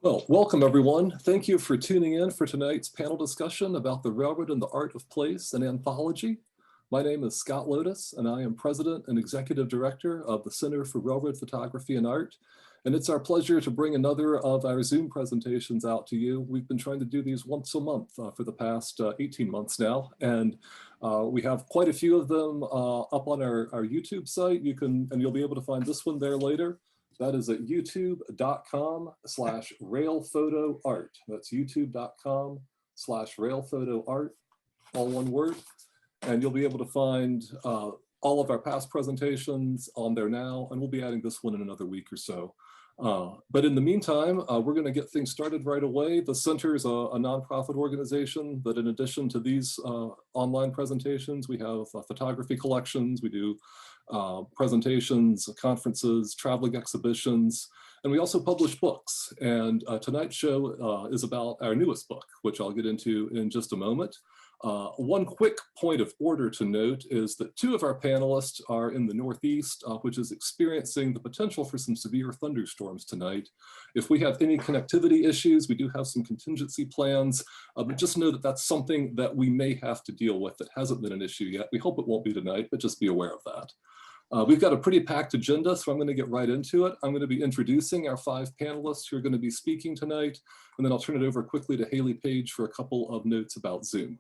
Well, welcome everyone. Thank you for tuning in for tonight's panel discussion about the railroad and the art of place and anthology. My name is Scott Lotus, and I am President and Executive Director of the Center for Railroad Photography and Art. And it's our pleasure to bring another of our Zoom presentations out to you. We've been trying to do these once a month for the past 18 months now. And we have quite a few of them up on our YouTube site. You'll be able to find this one there later. That is at youtube.com/railphotoart. That's youtube.com/railphotoart, all one word. And you'll be able to find all of our past presentations on there now, and we'll be adding this one in another week or so. But in the meantime, we're going to get things started right away. The Center is a nonprofit organization that, in addition to these online presentations, we have photography collections, we do presentations, conferences, traveling exhibitions, and we also publish books. And tonight's show is about our newest book, which I'll get into in just a moment. One quick point of order to note is that two of our panelists are in the Northeast, which is experiencing the potential for some severe thunderstorms tonight. If we have any connectivity issues, we do have some contingency plans, but just know that that's something that we may have to deal with. It hasn't been an issue yet. We hope it won't be tonight, but just be aware of that. We've got a pretty packed agenda, so I'm going to get right into it. I'm going to be introducing our 5 panelists who are going to be speaking tonight, and then I'll turn it over quickly to Haley Page for a couple of notes about Zoom.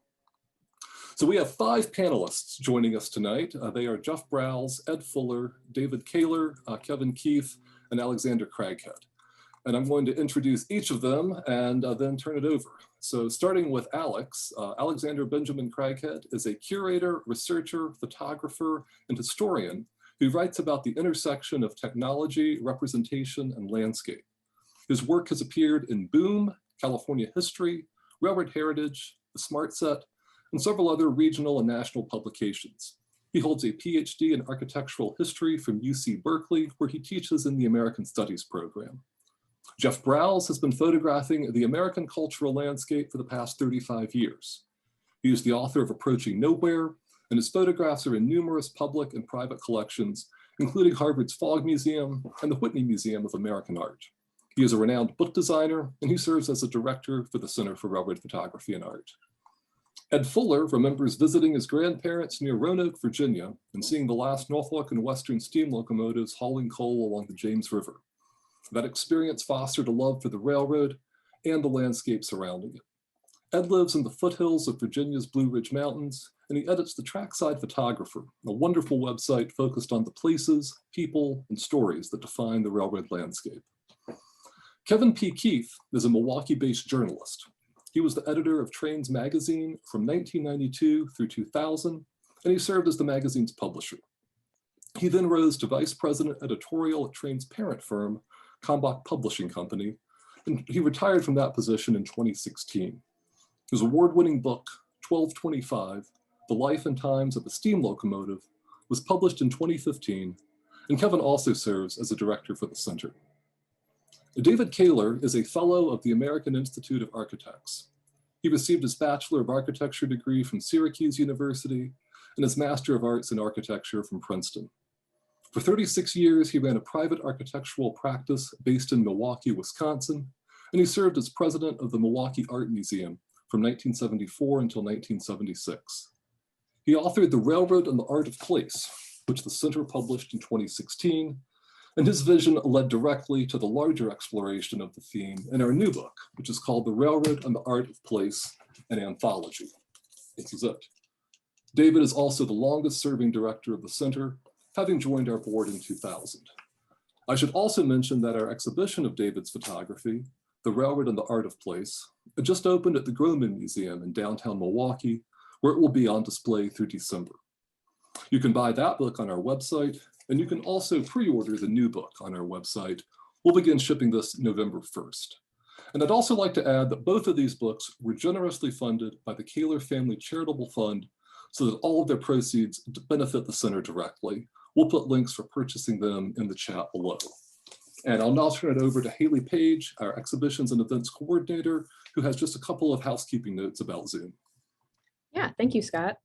So we have 5 panelists joining us tonight. They are Jeff Brouws, Edd Fuller, David Kahler, Kevin Keefe, and Alexander Craghead. And I'm going to introduce each of them and then turn it over. So starting with Alex, Alexander Benjamin Craghead is a curator, researcher, photographer, and historian who writes about the intersection of technology, representation, and landscape. His work has appeared in Boom, California History, Railroad Heritage, The Smart Set, and several other regional and national publications. He holds a Ph.D. in architectural history from UC Berkeley, where he teaches in the American Studies program. Jeff Brouws has been photographing the American cultural landscape for the past 35 years. He is the author of Approaching Nowhere, and his photographs are in numerous public and private collections, including Harvard's Fogg Museum and the Whitney Museum of American Art. He is a renowned book designer, and he serves as a director for the Center for Railroad Photography and Art. Edd Fuller remembers visiting his grandparents near Roanoke, Virginia, and seeing the last Norfolk and Western steam locomotives hauling coal along the James River. That experience fostered a love for the railroad and the landscape surrounding it. Edd lives in the foothills of Virginia's Blue Ridge Mountains, and he edits the Trackside Photographer, a wonderful website focused on the places, people, and stories that define the railroad landscape. Kevin P. Keefe is a Milwaukee-based journalist. He was the editor of Trains magazine from 1992 through 2000, and he served as the magazine's publisher. He then rose to vice president editorial at Train's parent firm, Kalmbach Publishing Company, and he retired from that position in 2016. His award-winning book, 1225, The Life and Times of a Steam Locomotive, was published in 2015, and Kevin also serves as a director for the Center. David Kahler is a fellow of the American Institute of Architects. He received his Bachelor of Architecture degree from Syracuse University and his Master of Arts in Architecture from Princeton. For 36 years, he ran a private architectural practice based in Milwaukee, Wisconsin, and he served as president of the Milwaukee Art Museum from 1974 until 1976. He authored The Railroad and the Art of Place, which the Center published in 2016, and his vision led directly to the larger exploration of the theme in our new book, which is called The Railroad and the Art of Place, an Anthology. This is it. David is also the longest serving director of the Center, having joined our board in 2000. I should also mention that our exhibition of David's photography, The Railroad and the Art of Place, just opened at the Groman Museum in downtown Milwaukee, where it will be on display through December. You can buy that book on our website, and you can also pre-order the new book on our website. We'll begin shipping this November 1st. And I'd also like to add that both of these books were generously funded by the Kahler Family Charitable Fund so that all of their proceeds benefit the Center directly. We'll put links for purchasing them in the chat below. And I'll now turn it over to Haley Page, our exhibitions and events coordinator, who has just a couple of housekeeping notes about Zoom. Yeah, thank you, Scott.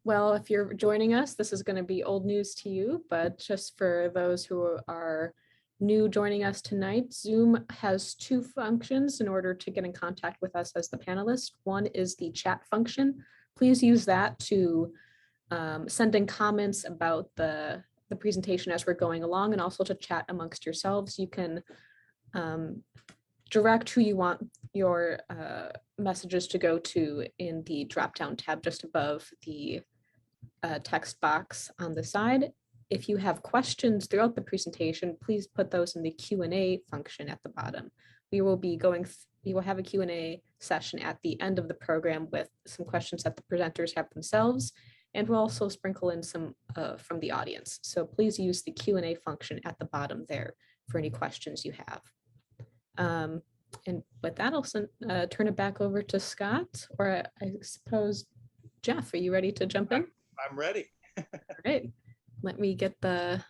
Well, if you're joining us, this is going to be old news to you, but just for those who are new joining us tonight, Zoom has two functions in order to get in contact with us as the panelists. One is the chat function. Please use that to send in comments about the presentation as we're going along, and also to chat amongst yourselves. You can direct who you want your messages to go to in the drop-down tab just above the text box on the side. If you have questions throughout the presentation, please put those in the Q&A function at the bottom. We will have a Q&A session at the end of the program with some questions that the presenters have themselves, and we'll also sprinkle in some from the audience. So please use the Q&A function at the bottom there for any questions you have. And with that, I'll turn it back over to Scott, or I suppose, Jeff, are you ready to jump in? I'm ready. All right, let me get the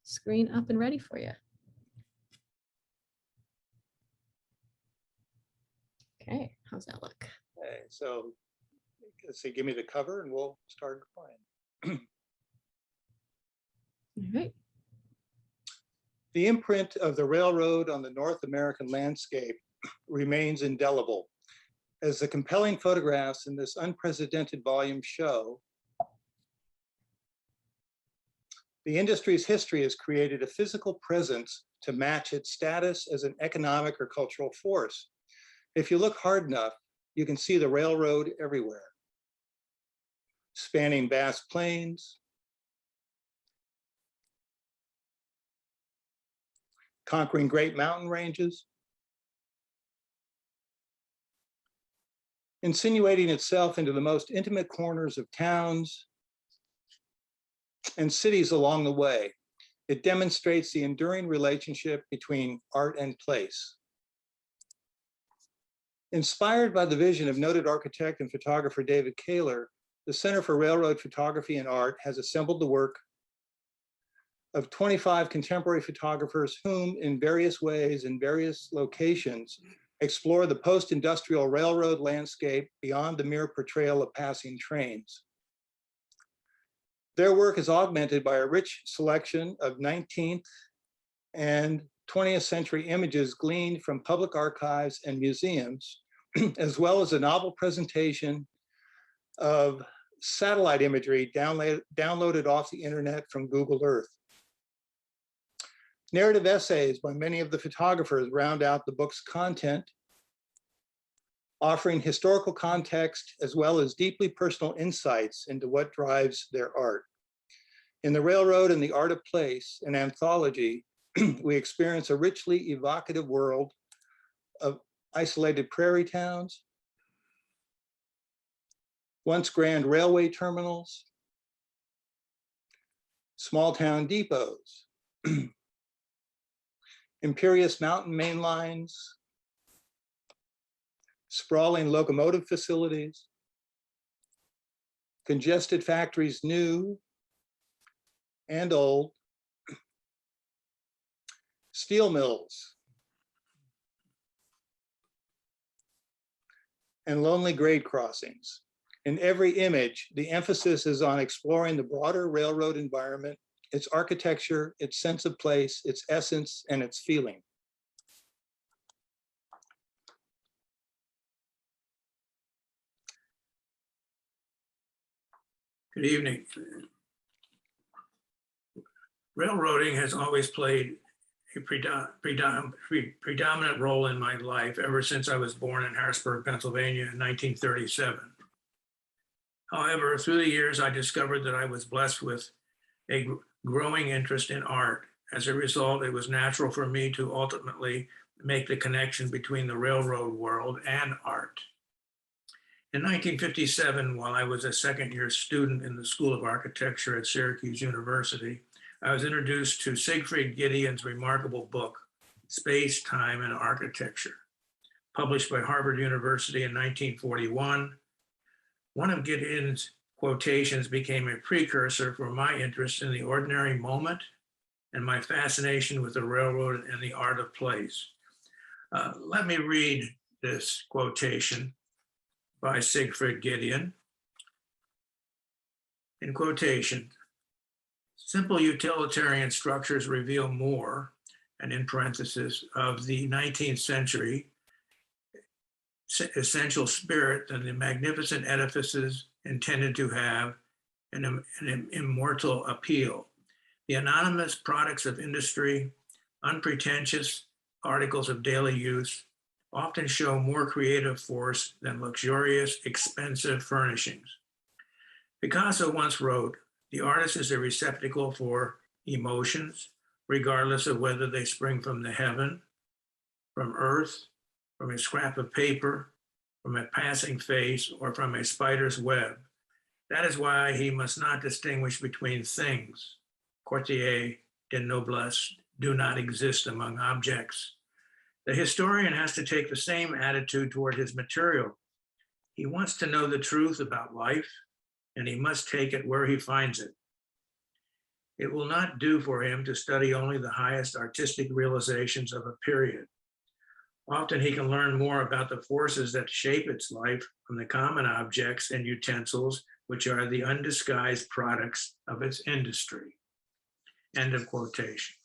screen up and ready for you. Okay, how's that look? Okay, so let's see, give me the cover and we'll start playing. All right. The imprint of the railroad on the North American landscape remains indelible. As the compelling photographs in this unprecedented volume show, the industry's history has created a physical presence to match its status as an economic or cultural force. If you look hard enough, you can see the railroad everywhere, spanning vast plains, conquering great mountain ranges, insinuating itself into the most intimate corners of towns and cities along the way. It demonstrates the enduring relationship between art and place. Inspired by the vision of noted architect and photographer David Kahler, the Center for Railroad Photography and Art has assembled the work of 25 contemporary photographers whom, in various ways, in various locations, explore the post-industrial railroad landscape beyond the mere portrayal of passing trains. Their work is augmented by a rich selection of 19th and 20th century images gleaned from public archives and museums, as well as a novel presentation of satellite imagery downloaded off the internet from Google Earth. Narrative essays by many of the photographers round out the book's content, offering historical context as well as deeply personal insights into what drives their art. In The Railroad and the Art of Place, an anthology, we experience a richly evocative world of isolated prairie towns, once grand railway terminals, small town depots, imperious mountain main lines, sprawling locomotive facilities, congested factories new and old, steel mills, and lonely grade crossings. In every image, the emphasis is on exploring the broader railroad environment, its architecture, its sense of place, its essence, and its feeling. Good evening. Railroading has always played a predominant role in my life ever since I was born in Harrisburg, Pennsylvania in 1937. However, through the years, I discovered that I was blessed with a growing interest in art. As a result, it was natural for me to ultimately make the connection between the railroad world and art. In 1957, while I was a second-year student in the School of Architecture at Syracuse University, I was introduced to Siegfried Gideon's remarkable book, Space, Time, and Architecture. Published by Harvard University in 1941, one of Gideon's quotations became a precursor for my interest in the ordinary moment and my fascination with the railroad and the art of place. Let me read this quotation by Siegfried Gideon. In quotation, Simple utilitarian structures reveal more, and in parentheses, of the 19th century essential spirit than the magnificent edifices intended to have an immortal appeal. The anonymous products of industry, unpretentious articles of daily use, often show more creative force than luxurious, expensive furnishings. Picasso once wrote, "The artist is a receptacle for emotions, regardless of whether they spring from the heaven, from earth, from a scrap of paper, from a passing face, or from a spider's web. That is why he must not distinguish between things. Quartier de noblesse do not exist among objects." The historian has to take the same attitude toward his material. He wants to know the truth about life, and he must take it where he finds it. It will not do for him to study only the highest artistic realizations of a period. Often he can learn more about the forces that shape its life from the common objects and utensils, which are the undisguised products of its industry. End of quotation.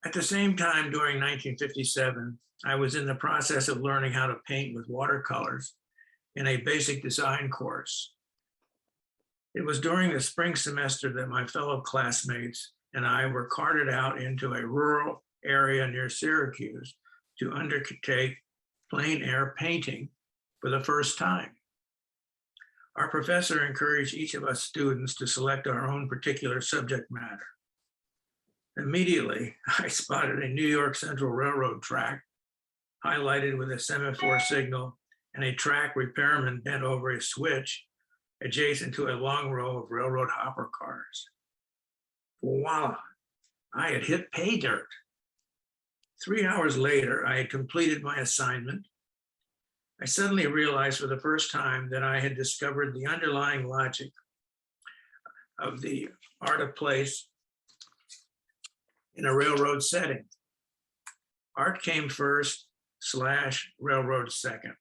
At the same time, during 1957, I was in the process of learning how to paint with watercolors in a basic design course. It was during the spring semester that my fellow classmates and I were carted out into a rural area near Syracuse to undertake plein air painting for the first time. Our professor encouraged each of us students to select our own particular subject matter. Immediately, I spotted a New York Central Railroad track highlighted with a semaphore signal and a track repairman bent over a switch adjacent to a long row of railroad hopper cars. Voila, I had hit pay dirt. 3 hours later, I had completed my assignment. I suddenly realized for the first time that I had discovered the underlying logic of the art of place in a railroad setting. Art came first, / railroad second.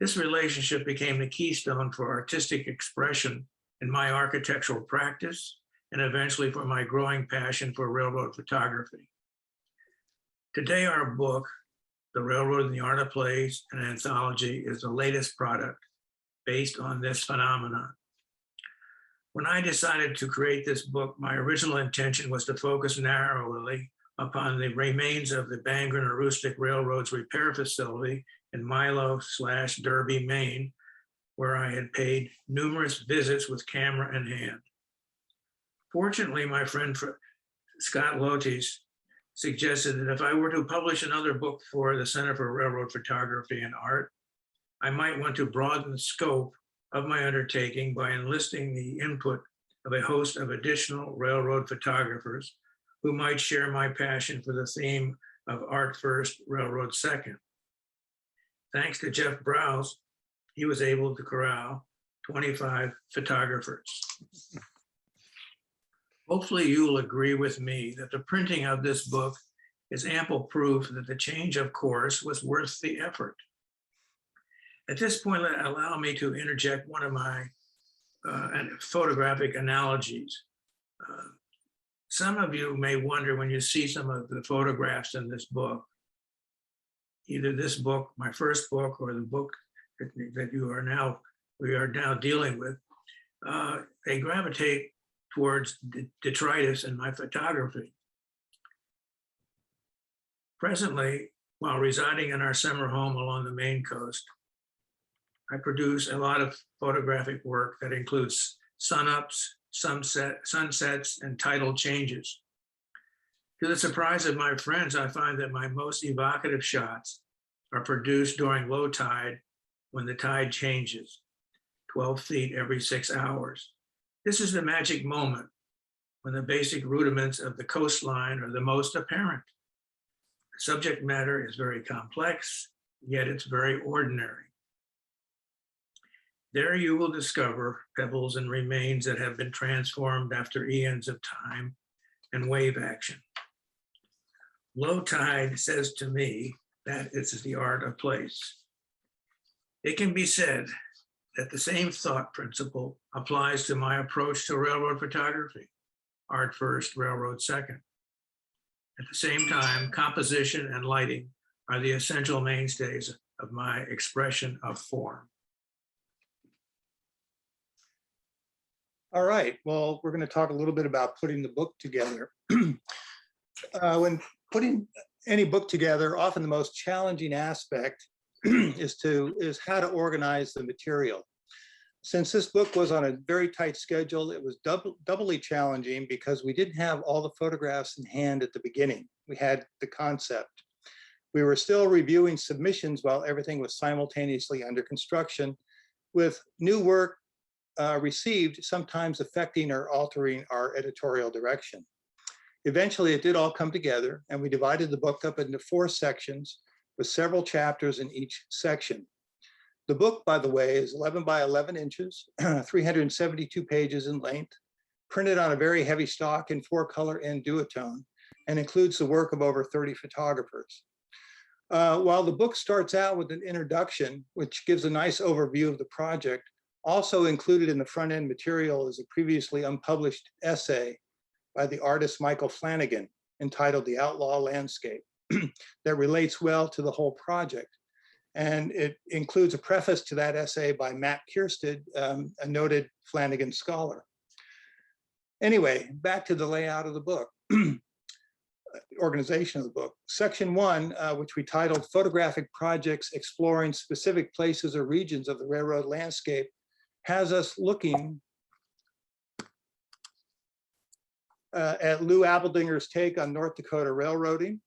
This relationship became the keystone for artistic expression in my architectural practice and eventually for my growing passion for railroad photography. Today, our book, The Railroad and the Art of Place, an Anthology, is the latest product based on this phenomenon. When I decided to create this book, my original intention was to focus narrowly upon the remains of the Bangor and Aroostook Railroad's repair facility in Milo / Derby, Maine, where I had paid numerous visits with camera in hand. Fortunately, my friend Scott Lotes suggested that if I were to publish another book for the Center for Railroad Photography and Art, I might want to broaden the scope of my undertaking by enlisting the input of a host of additional railroad photographers who might share my passion for the theme of art first, railroad second. Thanks to Jeff Brouws, he was able to corral 25 photographers. Hopefully you will agree with me that the printing of this book is ample proof that the change of course was worth the effort. At this point, allow me to interject one of my photographic analogies. Some of you may wonder when you see some of the photographs in this book, either this book, my first book, or the book that we are now dealing with, they gravitate towards detritus in my photography. Presently, while residing in our summer home along the Maine coast, I produce a lot of photographic work that includes sunups, sunsets, and tidal changes. To the surprise of my friends, I find that my most evocative shots are produced during low tide when the tide changes, 12 feet every 6 hours. This is the magic moment when the basic rudiments of the coastline are the most apparent. The subject matter is very complex, yet it's very ordinary. There you will discover pebbles and remains that have been transformed after eons of time and wave action. Low tide says to me that it's the art of place. It can be said that the same thought principle applies to my approach to railroad photography, art first, railroad second. At the same time, composition and lighting are the essential mainstays of my expression of form. All right, well, we're going to talk a little bit about putting the book together. When putting any book together, often the most challenging aspect is how to organize the material. Since this book was on a very tight schedule, it was doubly challenging because we didn't have all the photographs in hand at the beginning. We had the concept. We were still reviewing submissions while everything was simultaneously under construction, with new work received sometimes affecting or altering our editorial direction. Eventually, it did all come together, and we divided the book up into 4 sections with several chapters in each section. The book, by the way, is 11 by 11 inches, 372 pages in length, printed on a very heavy stock in 4-color and duotone, and includes the work of over 30 photographers. While the book starts out with an introduction, which gives a nice overview of the project, also included in the front end material is a previously unpublished essay by the artist Michael Flanagan entitled The Outlaw Landscape that relates well to the whole project. And it includes a preface to that essay by Matt Kiersted, a noted Flanagan scholar. Anyway, back to the layout of the book, organization of the book. Section 1, which we titled Photographic Projects Exploring Specific Places or Regions of the Railroad Landscape, has us looking at Lou Abildinger's take on North Dakota railroading,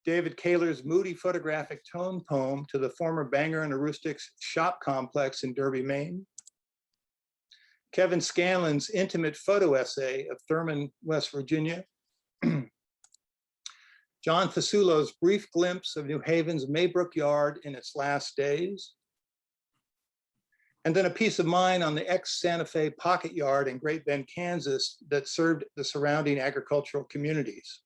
David Kahler's moody photographic tone poem to the former Banger and Aroostook's shop complex in Derby, Maine, Kevin Scanlon's intimate photo essay of Thurman, West Virginia, John Fasulo's brief glimpse of New Haven's Maybrook Yard in its last days, and then a piece of mine on the ex-Santa Fe Pocket Yard in Great Bend, Kansas that served the surrounding agricultural communities.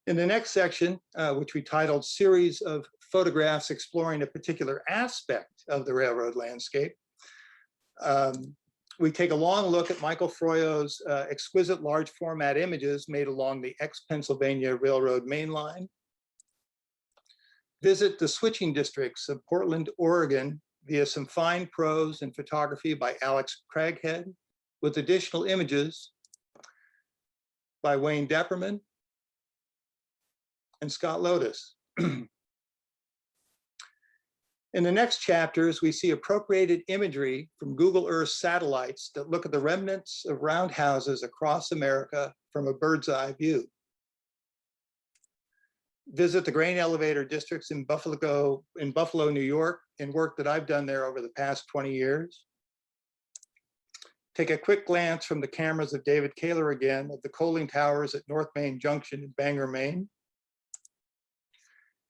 In the next section, which we titled Series of Photographs Exploring a Particular Aspect of the Railroad Landscape, we take a long look at Michael Froyo's exquisite large format images made along the ex-Pennsylvania Railroad main line, visit the switching districts of Portland, Oregon, via some fine prose and photography by Alex Craghead, with additional images by Wayne Depperman and Scott Lotus. In the next chapters, we see appropriated imagery from Google Earth satellites that look at the remnants of roundhouses across America from a bird's eye view. Visit the grain elevator districts in Buffalo, New York, in work that I've done there over the past 20 years. Take a quick glance from the cameras of David Kahler again at the coaling towers at North Main Junction in Bangor, Maine,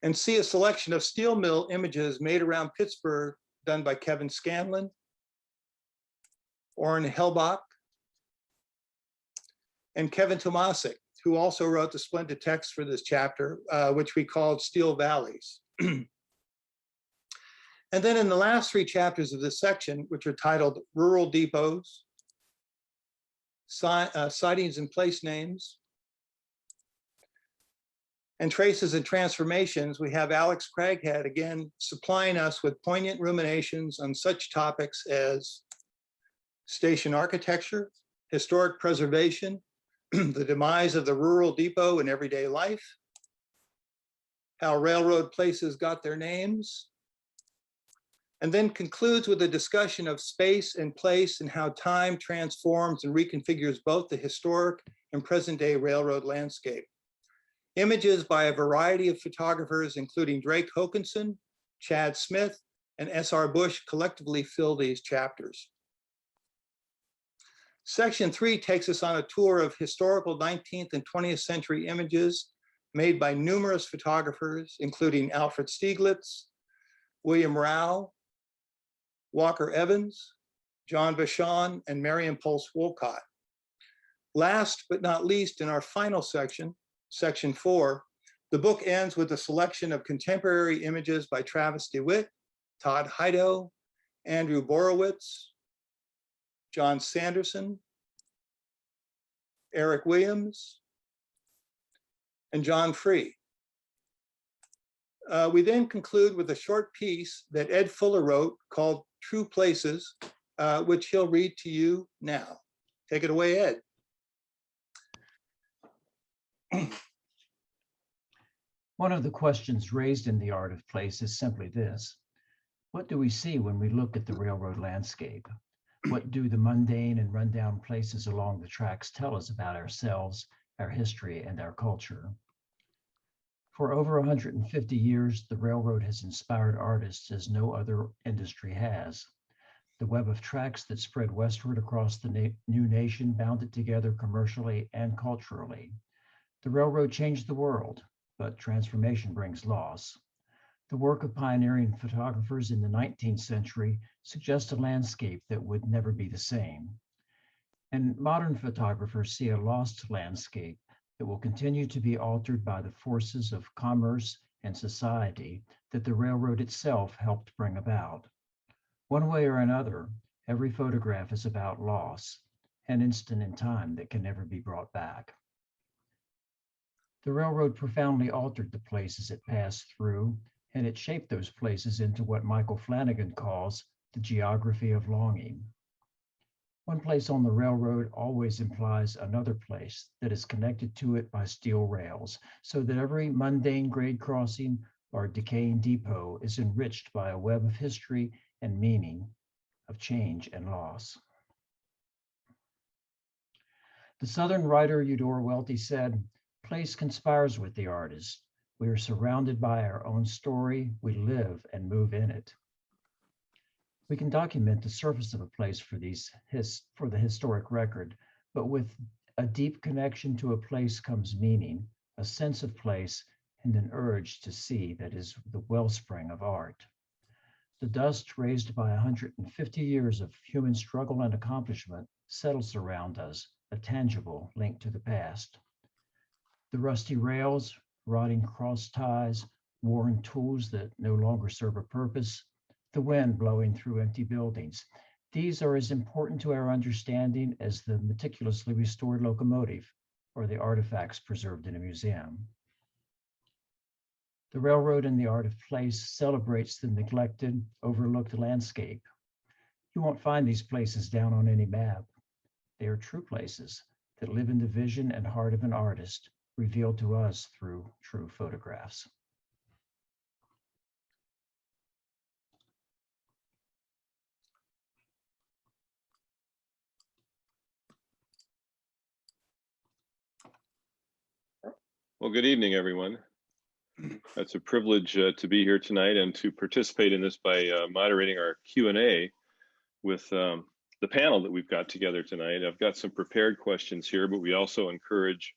and see a selection of steel mill images made around Pittsburgh done by Kevin Scanlon, Orrin Helbach, and Kevin Tomasic, who also wrote the splendid text for this chapter, which we called Steel Valleys. And then in the last 3 chapters of this section, which are titled Rural Depots, Sightings and Place Names, and Traces and Transformations, we have Alex Craghead again supplying us with poignant ruminations on such topics as station architecture, historic preservation, the demise of the rural depot in everyday life, how railroad places got their names, and then concludes with a discussion of space and place and how time transforms and reconfigures both the historic and present-day railroad landscape. Images by a variety of photographers, including Drake Hokanson, Chad Smith, and S.R. Bush, collectively fill these chapters. Section 3 takes us on a tour of historical 19th and 20th century images made by numerous photographers, including Alfred Stieglitz, William Rao, Walker Evans, John Vachon, and Marion Pulse Wolcott. Last but not least, in our final section, Section 4, the book ends with a selection of contemporary images by Travis DeWitt, Todd Heido, Andrew Borowitz, John Sanderson, Eric Williams, and John Free. We then conclude with a short piece that Edd Fuller wrote called True Places, which he'll read to you now. Take it away, Ed. One of the questions raised in The Art of Place is simply this: what do we see when we look at the railroad landscape? What do the mundane and rundown places along the tracks tell us about ourselves, our history, and our culture? For over 150 years, the railroad has inspired artists as no other industry has. The web of tracks that spread westward across the new nation bound it together commercially and culturally. The railroad changed the world, but transformation brings loss. The work of pioneering photographers in the 19th century suggests a landscape that would never be the same. And modern photographers see a lost landscape that will continue to be altered by the forces of commerce and society that the railroad itself helped bring about. One way or another, every photograph is about loss, an instant in time that can never be brought back. The railroad profoundly altered the places it passed through, and it shaped those places into what Michael Flanagan calls the geography of longing. One place on the railroad always implies another place that is connected to it by steel rails, so that every mundane grade crossing or decaying depot is enriched by a web of history and meaning, of change and loss. The Southern writer Eudora Welty said, "Place conspires with the artist. We are surrounded by our own story. We live and move in it." We can document the surface of a place for the historic record, but with a deep connection to a place comes meaning, a sense of place, and an urge to see that is the wellspring of art. The dust raised by 150 years of human struggle and accomplishment settles around us, a tangible link to the past. The rusty rails, rotting cross ties, worn tools that no longer serve a purpose, the wind blowing through empty buildings. These are as important to our understanding as the meticulously restored locomotive or the artifacts preserved in a museum. The Railroad and the Art of Place celebrates the neglected, overlooked landscape. You won't find these places down on any map. They are true places that live in the vision and heart of an artist, revealed to us through true photographs. Well, good evening, everyone. It's a privilege to be here tonight and to participate in this by moderating our Q&A with the panel that we've got together tonight. I've got some prepared questions here, but we also encourage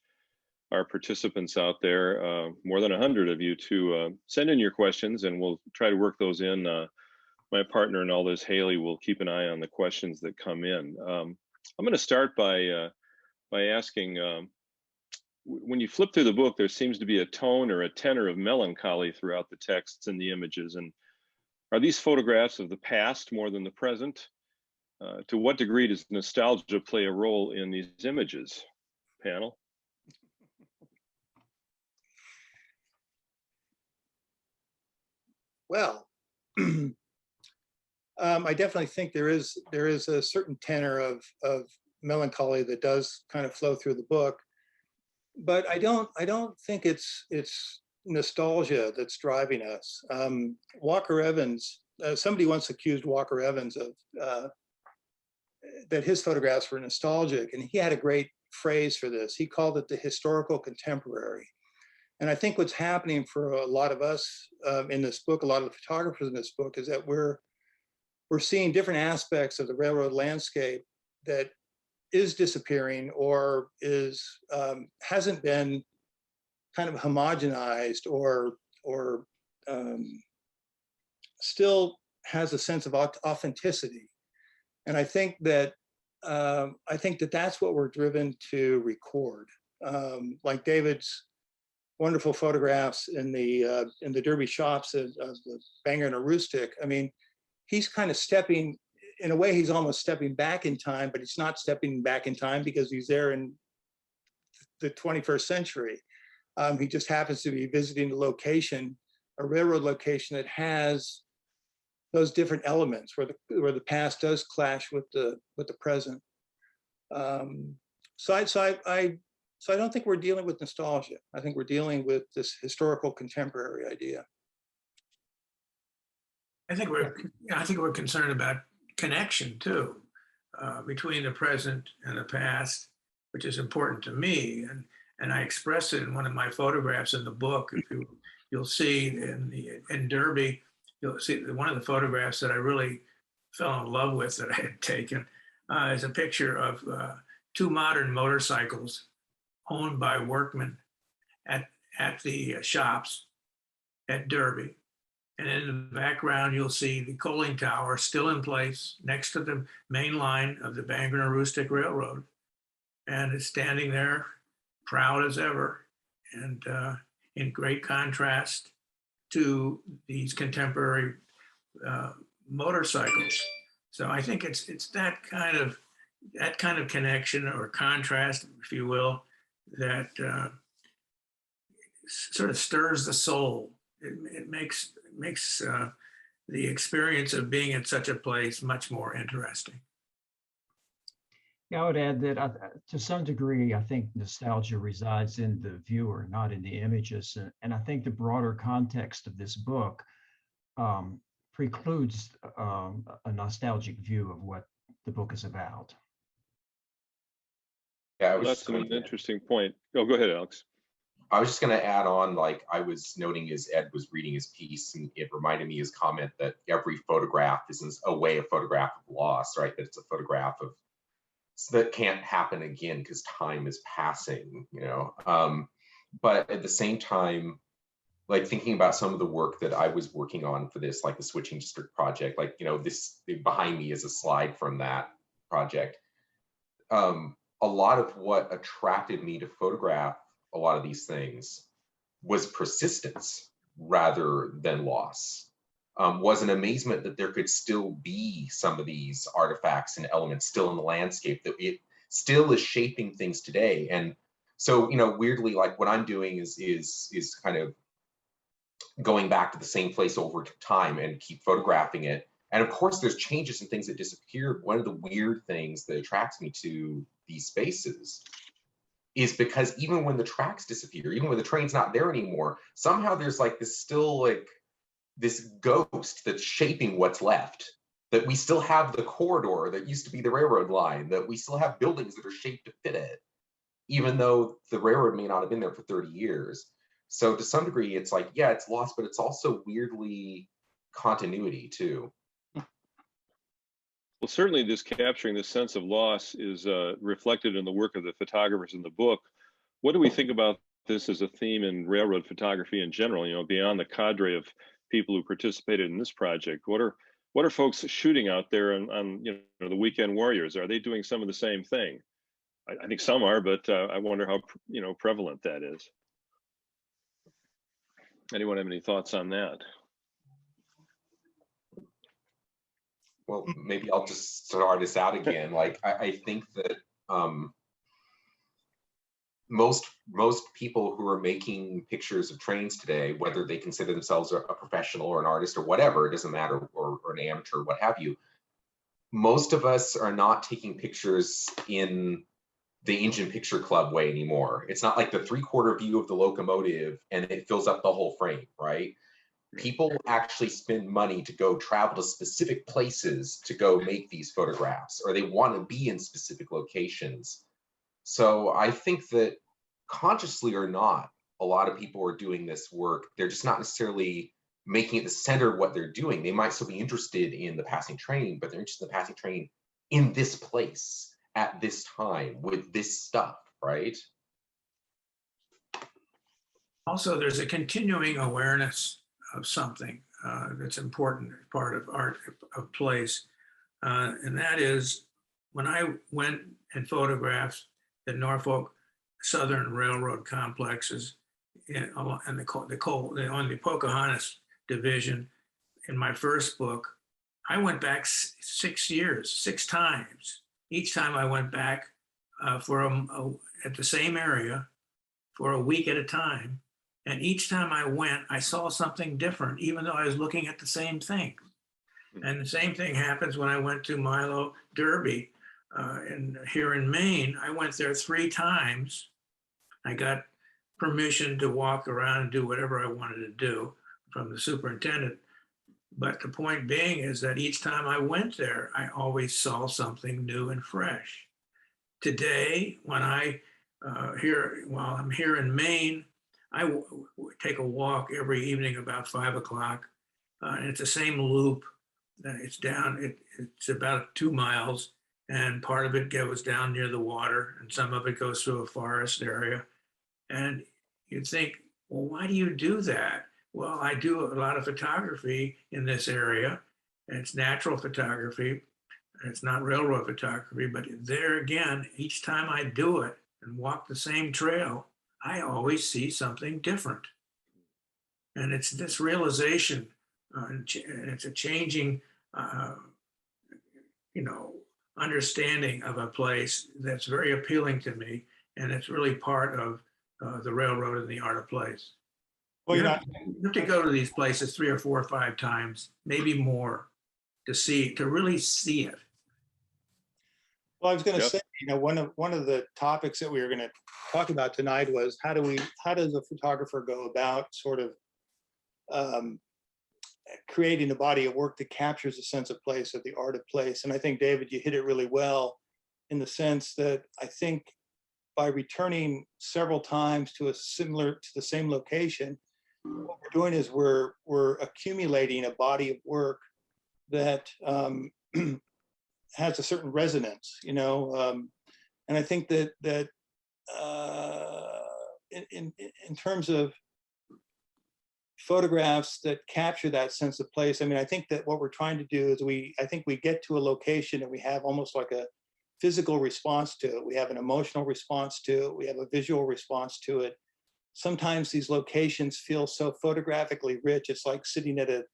our participants out there, more than 100 of you, to send in your questions, and we'll try to work those in. My partner in all this, Haley, will keep an eye on the questions that come in. I'm going to start by asking, when you flip through the book, there seems to be a tone or a tenor of melancholy throughout the texts and the images. And are these photographs of the past more than the present? To what degree does nostalgia play a role in these images? Panel? Well, I definitely think there is a certain tenor of melancholy that does kind of flow through the book, but I don't think it's nostalgia that's driving us. Walker Evans, somebody once accused Walker Evans of that his photographs were nostalgic, and he had a great phrase for this. He called it the historical contemporary. And I think what's happening for a lot of us in this book, a lot of the photographers in this book, is that we're seeing different aspects of the railroad landscape that is disappearing or hasn't been kind of homogenized or still has a sense of authenticity. And I think that that's what we're driven to record. Like David's wonderful photographs in the Derby shops of the Bangor and Aroostook. I mean, he's kind of stepping, in a way, he's almost stepping back in time, but he's not stepping back in time because he's there in the 21st century. He just happens to be visiting a location, a railroad location that has those different elements where the past does clash with the present. So I don't think we're dealing with nostalgia. I think we're dealing with this historical contemporary idea. I think we're concerned about connection too, between the present and the past, which is important to me. And I express it in one of my photographs in the book. If you'll see in Derby, you'll see one of the photographs that I really fell in love with that I had taken is a picture of two modern motorcycles owned by workmen at the shops at Derby. And in the background, you'll see the coaling tower still in place next to the main line of the Bangor and Aroostook Railroad. And it's standing there proud as ever and in great contrast to these contemporary motorcycles. So I think it's that kind of connection or contrast, if you will, that sort of stirs the soul. It makes the experience of being in such a place much more interesting. Yeah, I would add that to some degree, I think nostalgia resides in the viewer, not in the images. And I think the broader context of this book precludes a nostalgic view of what the book is about. Yeah, Well, that's an interesting point. Oh, go ahead, Alex. I was just going to add on, like I was noting as Ed was reading his piece, and it reminded me his comment that every photograph is a way, a photograph of loss, right? That it's a photograph of that can't happen again because time is passing, you know. But at the same time, like thinking about some of the work that I was working on for this, like the Switching District project, like, you know, this behind me is a slide from that project. A lot of what attracted me to photograph a lot of these things was persistence rather than loss. Was an amazement that there could still be some of these artifacts and elements still in the landscape, that it still is shaping things today. And so, you know, weirdly, like what I'm doing is kind of going back to the same place over time and keep photographing it. And of course, there's changes and things that disappear. One of the weird things that attracts me to these spaces is because even when the tracks disappear, even when the train's not there anymore, somehow there's like this still like this ghost that's shaping what's left, that we still have the corridor that used to be the railroad line, that we still have buildings that are shaped to fit it, even though the railroad may not have been there for 30 years. So to some degree, it's like, yeah, it's lost, but it's also weirdly continuity too. Well, certainly this capturing this sense of loss is reflected in the work of the photographers in the book. What do we think about this as a theme in railroad photography in general, you know, beyond the cadre of people who participated in this project? What are folks shooting out there on you know, the weekend warriors? Are they doing some of the same thing? I think some are, but I wonder how, you know, prevalent that is. Anyone have any thoughts on that? Well, maybe I'll just start us out again. Like, I think that most people who are making pictures of trains today, whether they consider themselves a professional or an artist or whatever, it doesn't matter, or an amateur, what have you, most of us are not taking pictures in the engine picture club way anymore. It's not like the 3/4 view of the locomotive and it fills up the whole frame, right? People actually spend money to go travel to specific places to go make these photographs, or they want to be in specific locations. So I think that consciously or not, a lot of people are doing this work. They're just not necessarily making it the center of what they're doing. They might still be interested in the passing train, but they're interested in the passing train in this place at this time with this stuff, right? Also, there's a continuing awareness of something that's important part of art of place. And that is when I went and photographed the Norfolk Southern Railroad complexes on the Pocahontas division in my first book. I went back 6 years, 6 times. Each time I went back at the same area for a week at a time. And each time I went, I saw something different, even though I was looking at the same thing. And the same thing happens when I went to Milo Derby here in Maine. I went there 3 times. I got permission to walk around and do whatever I wanted to do from the superintendent. But the point being is that each time I went there, I always saw something new and fresh. Today, when while I'm here in Maine, I take a walk every evening about 5 o'clock. And it's the same loop. It's about 2 miles, and part of it goes down near the water, and some of it goes through a forest area. And you'd think, well, why do you do that? Well, I do a lot of photography in this area. And it's natural photography. It's not railroad photography, but there again, each time I do it and walk the same trail, I always see something different. And it's this realization, and it's a changing, understanding of a place that's very appealing to me. And it's really part of the railroad and the art of place. Well, You have to go to these places 3 or 4 or 5 times, maybe more, to really see it. Well, I was going to Yep. say, one of the topics that we were going to talk about tonight was how does a photographer go about sort of creating a body of work that captures a sense of place, or the art of place. And I think, David, you hit it really well in the sense that I think by returning several times to the same location, what we're doing is we're accumulating a body of work that has a certain resonance, and I think that in terms of photographs that capture that sense of place, I mean, I think that what we're trying to do is we get to a location and we have almost like a physical response to it. We have an emotional response to it. We have a visual response to it. Sometimes these locations feel so photographically rich. It's like sitting at a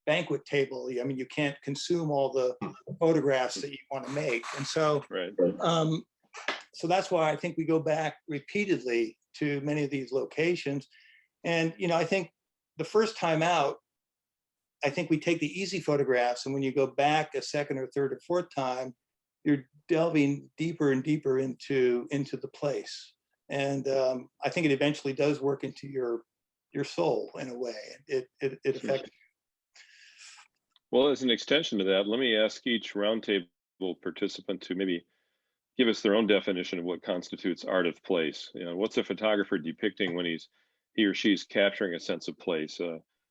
banquet table. I mean, you can't consume all the photographs that you want to make. And so, Right. So that's why I think we go back repeatedly to many of these locations. And, I think the first time out, I think we take the easy photographs. And when you go back a second or third or fourth time, you're delving deeper and deeper into the place. And I think it eventually does work into your soul in a way. It affects. Well, as an extension to that, let me ask each roundtable participant to maybe give us their own definition of what constitutes art of place. What's a photographer depicting when he or she's capturing a sense of place?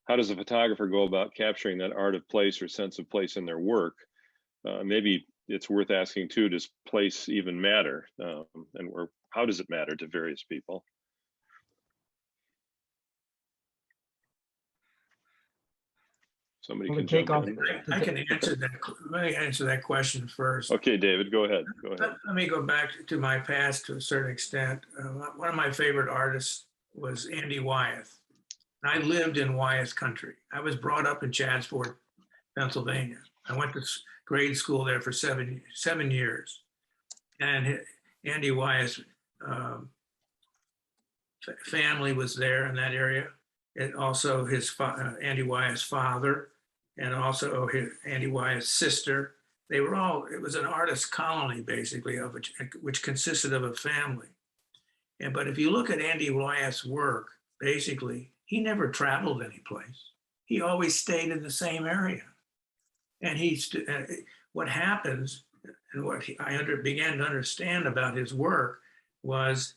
How does a photographer go about capturing that art of place or sense of place in their work? Maybe it's worth asking too, does place even matter? And how does it matter to various people? Somebody Can we can take jump off? in. I can answer that. Let me answer that question first. Okay, David, go ahead. Let me go back to my past to a certain extent. One of my favorite artists was Andy Wyeth. I lived in Wyeth country. I was brought up in Chadsport, Pennsylvania. I went to grade school there for seven years. And Andy Wyeth's family was there in that area. And also Andy Wyeth's father, and also Andy Wyeth's sister. They were all, it was an artist colony basically, which consisted of a family. But if you look at Andy Wyeth's work, basically, he never traveled any place. He always stayed in the same area. And what happens, and what I began to understand about his work was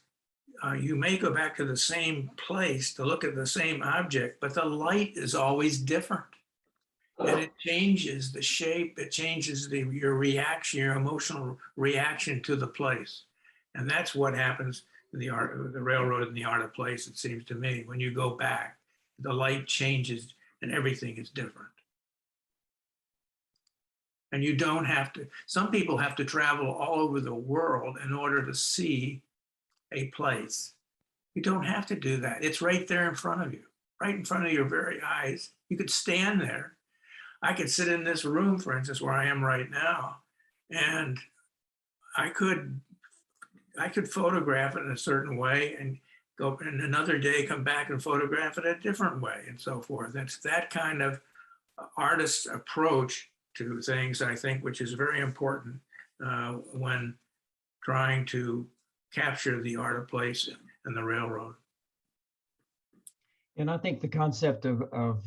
you may go back to the same place to look at the same object, but the light is always different. And it changes the shape, it changes your reaction, your emotional reaction to the place. And that's what happens in the railroad and the art of place, it seems to me. When you go back, the light changes and everything is different. And you don't have to, some people have to travel all over the world in order to see a place. You don't have to do that. It's right there in front of you, right in front of your very eyes. You could stand there. I could sit in this room, for instance, where I am right now, and I could photograph it in a certain way and go in another day, come back and photograph it a different way and so forth. It's that kind of artist's approach to things, I think, which is very important when trying to capture the art of place and the railroad. And I think the concept of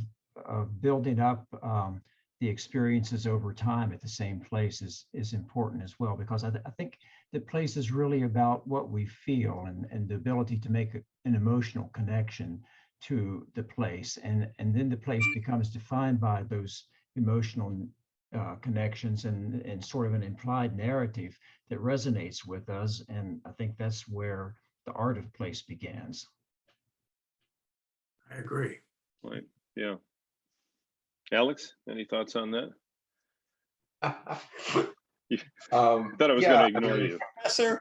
building up the experiences over time at the same place is important as well, because I think the place is really about what we feel and the ability to make an emotional connection to the place. And then the place becomes defined by those emotional connections and sort of an implied narrative that resonates with us. And I think that's where the art of place begins. I agree. Right. Yeah. Alex, any thoughts on that? Thought I was going to ignore you. Sir.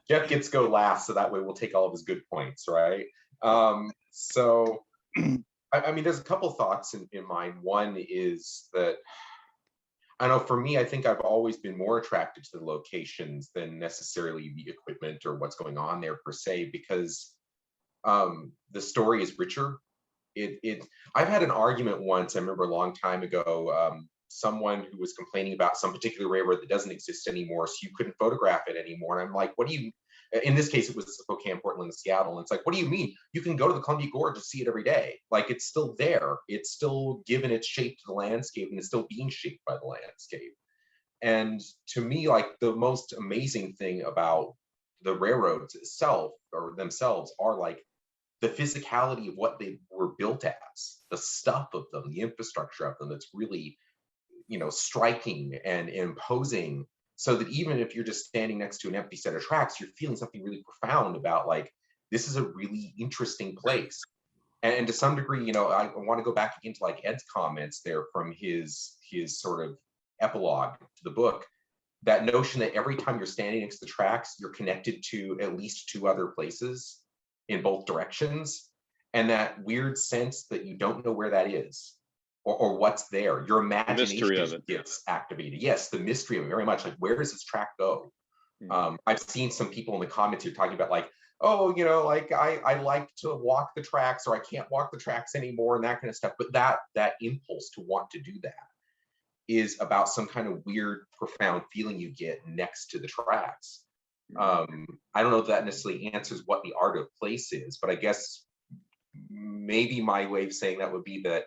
Jeff gets to go last, so that way we'll take all of his good points, right? So, I mean, there's a couple thoughts in mind. One is that, I know for me, I think I've always been more attracted to the locations than necessarily the equipment or what's going on there per se, because the story is richer. I've had an argument once, I remember a long time ago, someone who was complaining about some particular railroad that doesn't exist anymore, so you couldn't photograph it anymore. And I'm like, what do you, in this case, it was Spokane, Portland, and Seattle. And it's like, what do you mean? You can go to the Columbia Gorge and see it every day. Like, it's still there. It's still given its shape to the landscape, and it's still being shaped by the landscape. And to me, like, the most amazing thing about the railroads itself, or themselves, are like the physicality of what they were built as, the stuff of them, the infrastructure of them, that's really, you know, striking and imposing, so that even if you're just standing next to an empty set of tracks, you're feeling something really profound about, like, this is a really interesting place. And to some degree, you know, I want to go back again to like Ed's comments there from his sort of epilogue to the book, that notion that every time you're standing next to the tracks, you're connected to at least two other places in both directions, and that weird sense that you don't know where that is or what's there. Your imagination gets activated. Yes, the mystery of it, very much. Like, where does this track go? I've seen some people in the comments who are talking about, like, oh, you know, like, I like to walk the tracks, or I can't walk the tracks anymore, and that kind of stuff. But that impulse to want to do that is about some kind of weird, profound feeling you get next to the tracks. I don't know if that necessarily answers what the art of place is, but I guess maybe my way of saying that would be that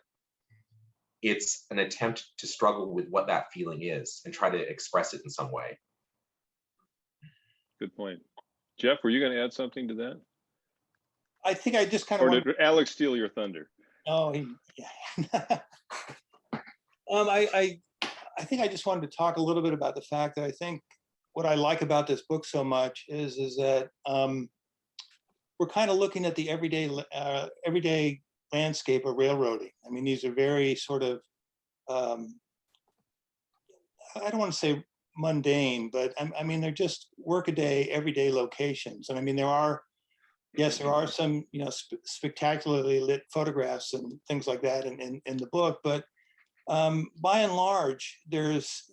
it's an attempt to struggle with what that feeling is and try to express it in some way. Good point. Jeff, were you going to add something to that? I think I just kind of. Or did Alex steal your thunder? Oh, yeah. I think I just wanted to talk a little bit about the fact that I think what I like about this book so much is that we're kind of looking at the everyday landscape of railroading. I mean, these are very sort of, I don't want to say mundane, but I mean, they're just workaday, everyday locations. And I mean, there are some, you know, spectacularly lit photographs and things like that in the book, but by and large, there's,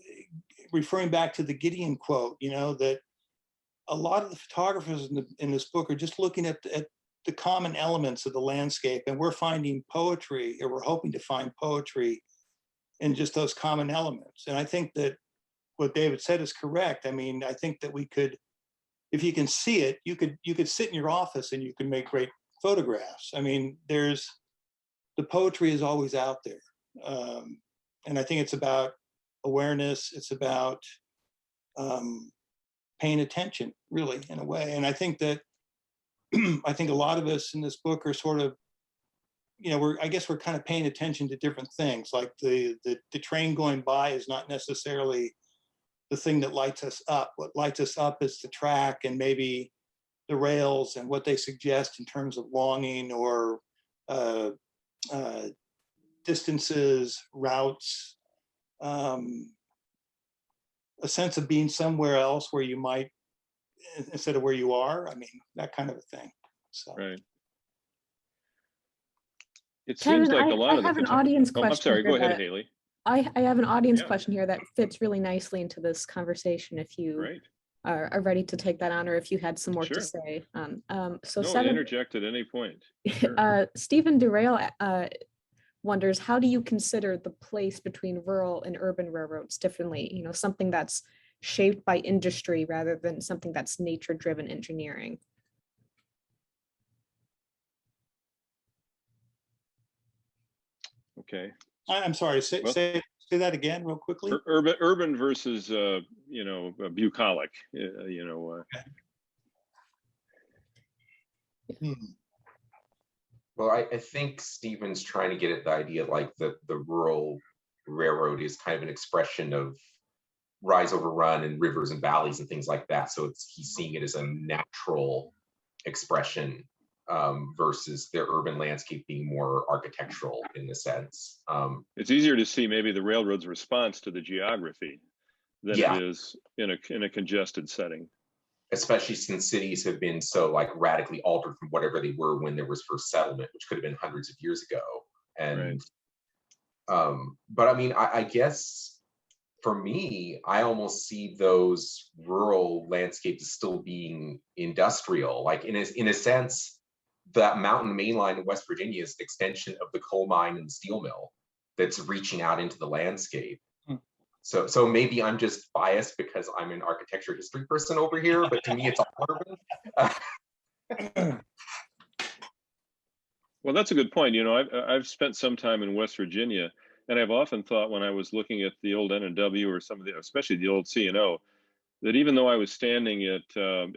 referring back to the Gideon quote, you know, that a lot of the photographers in this book are just looking at the common elements of the landscape, and we're finding poetry, or we're hoping to find poetry in just those common elements. And I think that what David said is correct. I mean, I think that we could, if you can see it, you could sit in your office and you can make great photographs. I mean, the poetry is always out there. And I think it's about awareness. It's about paying attention, really, in a way. And I think that I think a lot of us in this book are sort of, you know, I guess we're kind of paying attention to different things. Like the train going by is not necessarily the thing that lights us up. What lights us up is the track and maybe the rails and what they suggest in terms of longing or distances, routes, a sense of being somewhere else where you might instead of where you are. I mean, that kind of a thing. So. Right. It Kevin, seems like a lot I of the have an audience Oh, question. I'm sorry. here Go ahead, that- Haley. I have an audience Yeah. question here that fits really nicely into this conversation. If you Right. are ready to take that on, or if you had some more Sure. to say. So No, seven, interject at any point. Sure. Stephen Derail wonders, how do you consider the place between rural and urban railroads differently? You know, something that's shaped by industry rather than something that's nature-driven engineering. Okay. I'm sorry, say, Well- say that again real quickly. Urban versus, bucolic, Hmm. Well, I think Stephen's trying to get at the idea like the rural railroad is kind of an expression of rise over run and rivers and valleys and things like that. So he's seeing it as a natural expression versus the urban landscape being more architectural in the sense. it's easier to see maybe the railroad's response to the geography than Yeah. it is in a congested setting. Especially since cities have been so like radically altered from whatever they were when there was first settlement, which could have been hundreds of years ago. And but I mean, I guess for me, I almost see those rural landscapes as still being industrial. Like in a sense, that mountain main line in West Virginia is an extension of the coal mine and the steel mill that's reaching out into the landscape. So maybe I'm just biased because I'm an architecture history person over here, but to me it's all urban. Well, that's a good point. You know, I've spent some time in West Virginia, and I've often thought when I was looking at the old N&W or some of the, especially the old C&O, that even though I was standing at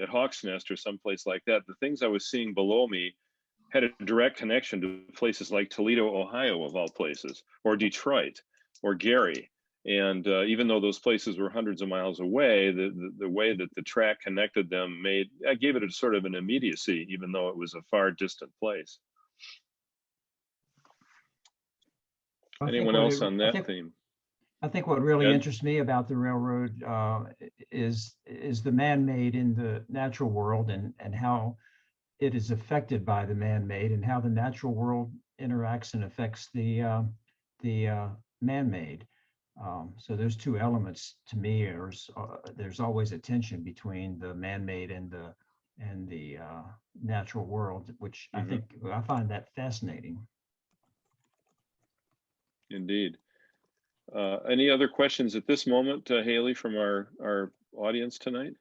Hawk's Nest or someplace like that, the things I was seeing below me had a direct connection to places like Toledo, Ohio, of all places, or Detroit, or Gary. And even though those places were hundreds of miles away, the way that the track connected them gave it a sort of an immediacy, even though it was a far distant place. Anyone else on that theme? I think what really Ed? interests me about the railroad is the man-made in the natural world and how it is affected by the man-made and how the natural world interacts and affects the man-made. So those two elements to me there's always a tension between the man-made and the natural world, which I find that fascinating. Indeed. Any other questions at this moment, Haley, from our audience tonight?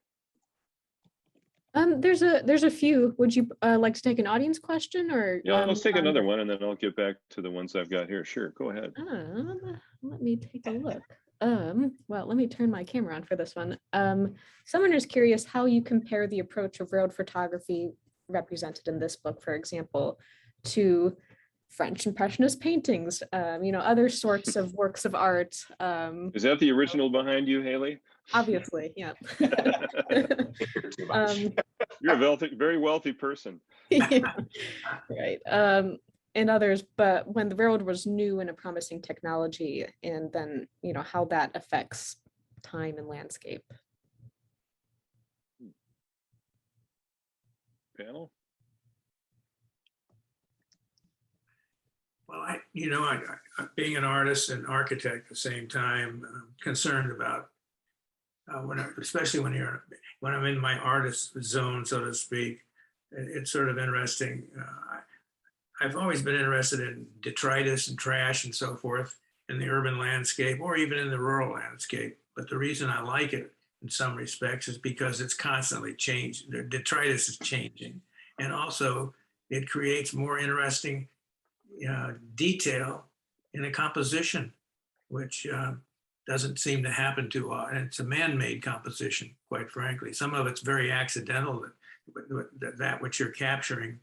There's a few. Would you like to take an audience question, or? Yeah, let's take another one and then I'll get back to the ones I've got here. Sure, go ahead. Let me take a look. Well, let me turn my camera on for this one. Someone is curious how you compare the approach of road photography represented in this book, for example, to French Impressionist paintings, other sorts of works of art. Is that the original behind you, Haley? Obviously, yeah. Too much. You're a very wealthy person. Yeah, right. And others, but when the railroad was new and a promising technology, and then, how that affects time and landscape. Panel? Well, I being an artist and architect at the same time, I'm concerned about especially when I'm in my artist zone, so to speak. It's sort of interesting. I've always been interested in detritus and trash and so forth in the urban landscape or even in the rural landscape. But the reason I like it in some respects is because it's constantly changing. The detritus is changing, and also it creates more interesting detail in a composition, which doesn't seem to happen too often. It's a man-made composition, quite frankly. Some of it's very accidental, that which you're capturing,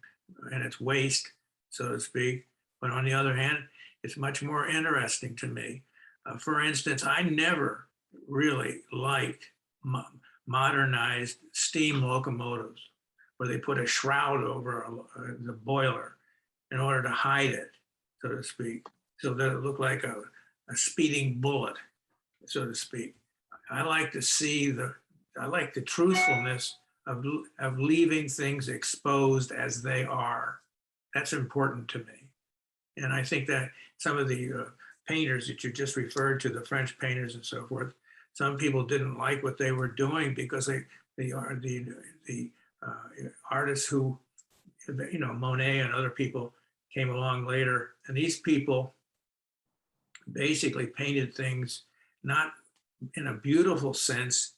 and it's waste, so to speak. But on the other hand, it's much more interesting to me. For instance, I never really liked modernized steam locomotives where they put a shroud over the boiler in order to hide it, so to speak, so that it looked like a speeding bullet, so to speak. I like to see the truthfulness of leaving things exposed as they are. That's important to me. And I think that some of the painters that you just referred to, the French painters and so forth, some people didn't like what they were doing because the artists who, you know, Monet and other people came along later, and these people basically painted things not in a beautiful sense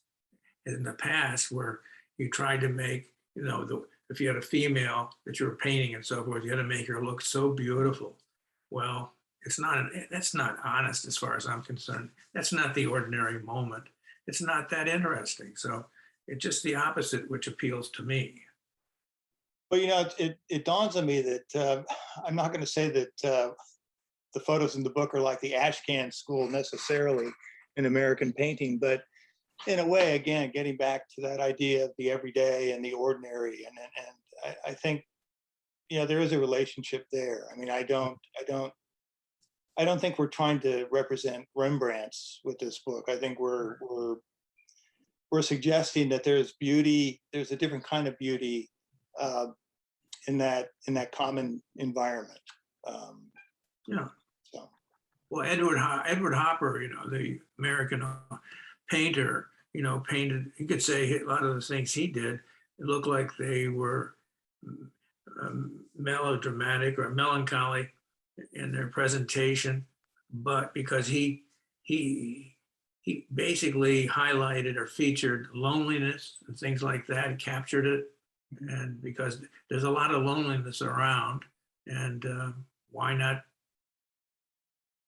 in the past, where you tried to make, you know, if you had a female that you were painting and so forth, you had to make her look so beautiful. Well, that's not honest as far as I'm concerned. That's not the ordinary moment. It's not that interesting. So it's just the opposite, which appeals to me. Well, you know, it dawns on me that I'm not going to say that the photos in the book are like the Ashcan school necessarily in American painting, but in a way, again, getting back to that idea of the everyday and the ordinary, and I think, you know, there is a relationship there. I mean, I don't think we're trying to represent Rembrandts with this book. I think we're suggesting that there's beauty, there's a different kind of beauty in that common environment. Yeah. So. Well, Edward Hopper, you know, the American painter, you know, painted, you could say a lot of the things he did, it looked like they were melodramatic or melancholy in their presentation, but because he basically highlighted or featured loneliness and things like that, and captured it. And because there's a lot of loneliness around, and why not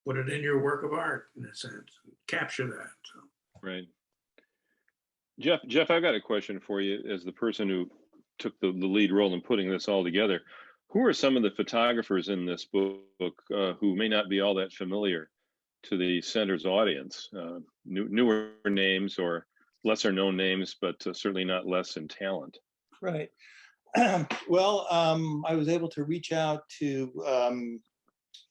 put it in your work of art in a sense, capture that. So. Right. Jeff, I've got a question for you as the person who took the lead role in putting this all together. Who are some of the photographers in this book who may not be all that familiar to the center's audience? Newer names or lesser known names, but certainly not less in talent. Right. Well, I was able to reach out to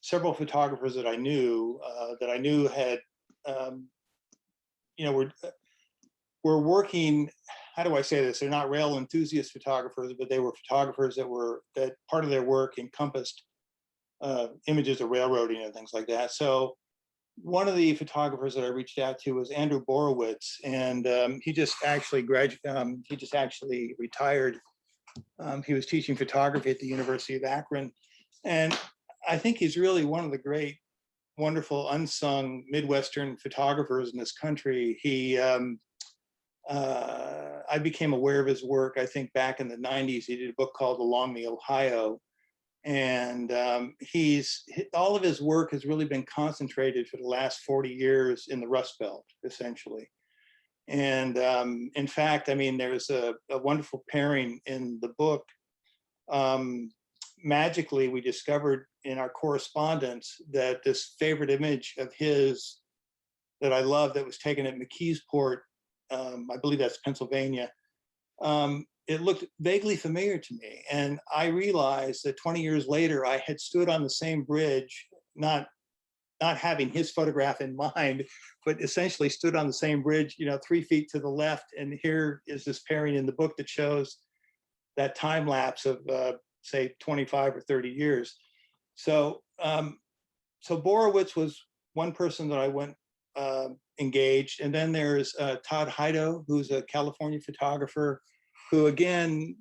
several photographers that I knew had, you know, were working. How do I say this? They're not rail enthusiast photographers, but they were photographers that part of their work encompassed images of railroading and things like that. So one of the photographers that I reached out to was Andrew Borowitz, and he just actually retired. He was teaching photography at the University of Akron, and I think he's really one of the great, wonderful, unsung Midwestern photographers in this country. I became aware of his work, I think, back in the 90s. He did a book called Along the Ohio. And all of his work has really been concentrated for the last 40 years in the Rust Belt, essentially. And in fact, I mean, there's a wonderful pairing in the book. Magically, we discovered in our correspondence that this favorite image of his that I love that was taken at McKeesport, I believe that's Pennsylvania, it looked vaguely familiar to me. And I realized that 20 years later, I had stood on the same bridge, not having his photograph in mind, but essentially stood on the same bridge, you know, 3 feet to the left. And here is this pairing in the book that shows that time lapse of, say, 25 or 30 years. So, so Borowitz was one person that I went engaged. And then there's Todd Heido, who's a California photographer, who again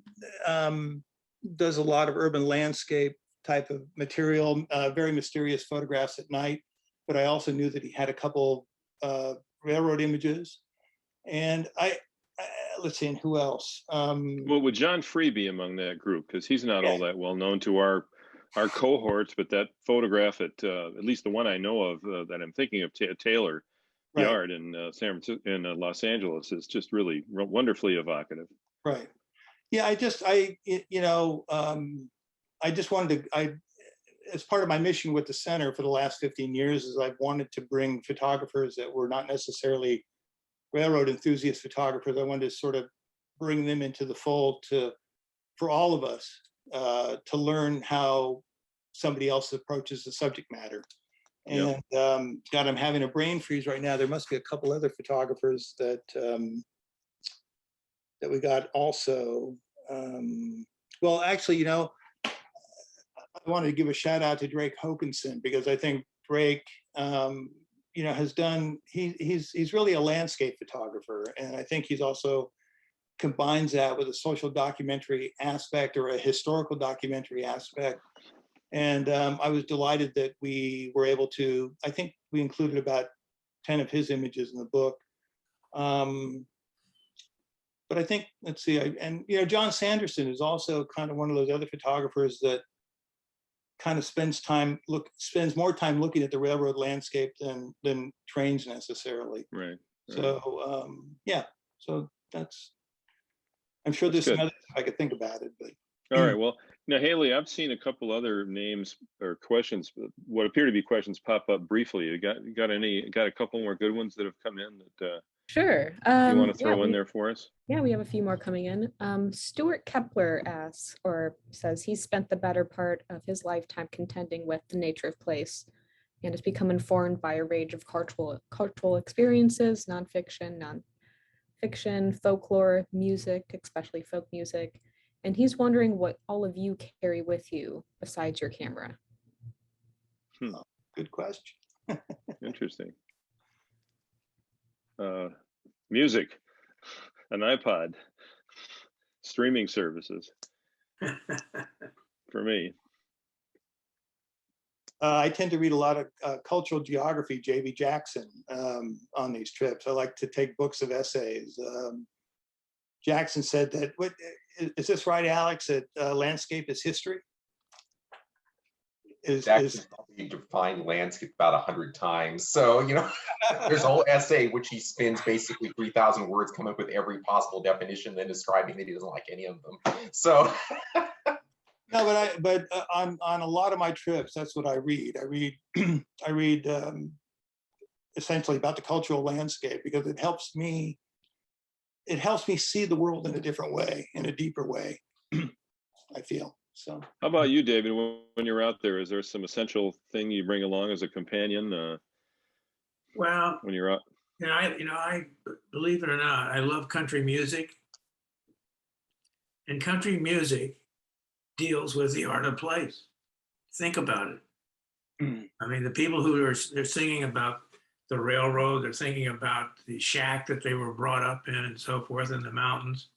does a lot of urban landscape type of material, very mysterious photographs at night. But I also knew that he had a couple railroad images. And let's see, and who else? Well, would John Free be among that group? Because he's not all that well known to our cohorts, but that photograph at least the one I know of that I'm thinking of, Taylor Yard in San Francisco, in Los Angeles, is just really wonderfully evocative. Right. Yeah, I just wanted to, as part of my mission with the center for the last 15 years, is I've wanted to bring photographers that were not necessarily railroad enthusiast photographers. I wanted to sort of bring them into the fold for all of us to learn how somebody else approaches the subject matter. And God, I'm having a brain freeze right now. There must be a couple other photographers that that we got also. Well, actually, you know, I wanted to give a shout out to Drake Hokinson, because I think Drake, you know, has done, he's really a landscape photographer. And I think he's also combines that with a social documentary aspect or a historical documentary aspect. And I was delighted that we were able to, I think we included about 10 of his images in the book. But I think, let's see, and you know, John Sanderson is also kind of one of those other photographers that kind of spends more time looking at the railroad landscape than trains necessarily. Right. So yeah, so that's, I'm sure That's there's some good. other stuff I could think about it, but. All right. Well, now, Haley, I've seen a couple other names or questions, what appear to be questions, pop up briefly. You got a couple more good ones that have come in that Sure. you want to throw yeah, in there for us? Yeah, we have a few more coming in. Stuart Kepler asks, or says, he's spent the better part of his lifetime contending with the nature of place and has become informed by a range of cultural experiences, nonfiction, folklore, music, especially folk music. And he's wondering what all of you carry with you besides your camera. Good question. Interesting. Music, an iPod, streaming services for me. I tend to read a lot of cultural geography, J.B. Jackson, on these trips. I like to take books of essays. Jackson said that, is this right, Alex, that landscape is history? Jackson probably defined landscape about 100 times. So, you know, there's a whole essay which he spends basically 3,000 words coming up with every possible definition, then describing that he doesn't like any of them. So. No, but on a lot of my trips, that's what I read. I read essentially about the cultural landscape, because it helps me see the world in a different way, in a deeper way, I feel. So how about you, David? When you're out there, is there some essential thing you bring along as a companion? Well, when you're out, I believe it or not, I love country music, and country music deals with the art of place. Think about it. I mean, the people who they're singing about the railroad, they're thinking about the shack that they were brought up in and so forth in the mountains.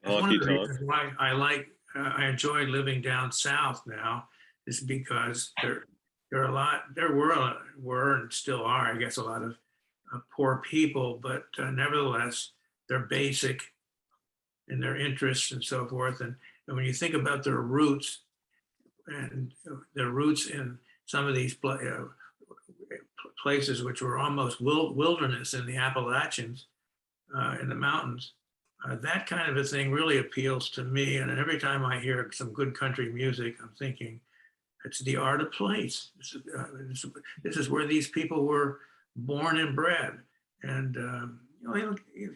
That's one of the reasons why I enjoy living down south now, is because there were and still are, I guess, a lot of poor people, but nevertheless, they're basic in their interests and so forth. And when you think about their roots, and their roots in some of these places which were almost wilderness in the Appalachians, in the mountains, that kind of a thing really appeals to me. And every time I hear some good country music, I'm thinking, it's the art of place. This is where these people were born and bred. And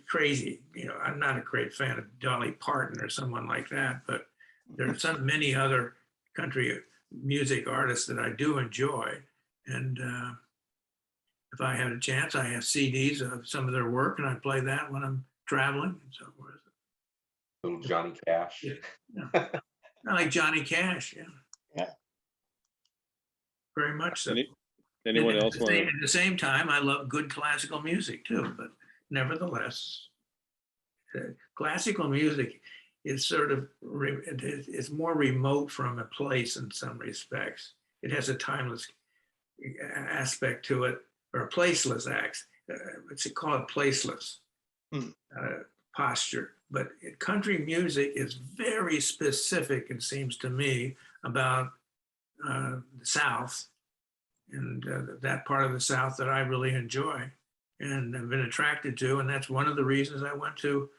crazy. I'm not a great fan of Dolly Parton or someone like that, but there are many other country music artists that I do enjoy. And if I had a chance, I have CDs of some of their work, and I play that when I'm traveling and so forth. Little Johnny Cash. Yeah. I like Johnny Cash. Yeah. Very much so. Anyone else want to? At the same time, I love good classical music too, but nevertheless, classical music is sort of, it's more remote from a place in some respects. It has a timeless aspect to it, or a placeless act. Let's call it placeless posture. But country music is very specific, it seems to me, about the South, and that part of the South that I really enjoy and have been attracted to. And that's one of the reasons I went to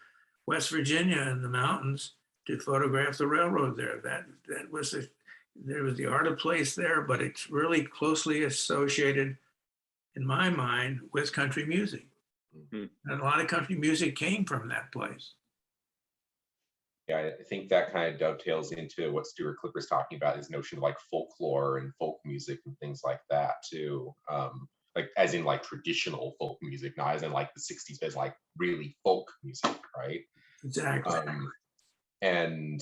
West Virginia in the mountains to photograph the railroad there. There was the art of place there, but it's really closely associated, in my mind, with country music. Mm-hmm. And a lot of country music came from that place. Yeah, I think that kind of dovetails into what Stuart Clipper's talking about, his notion of like folklore and folk music and things like that too. Like as in like traditional folk music, not as in like the 60s, but as like really folk music, right? Exactly. And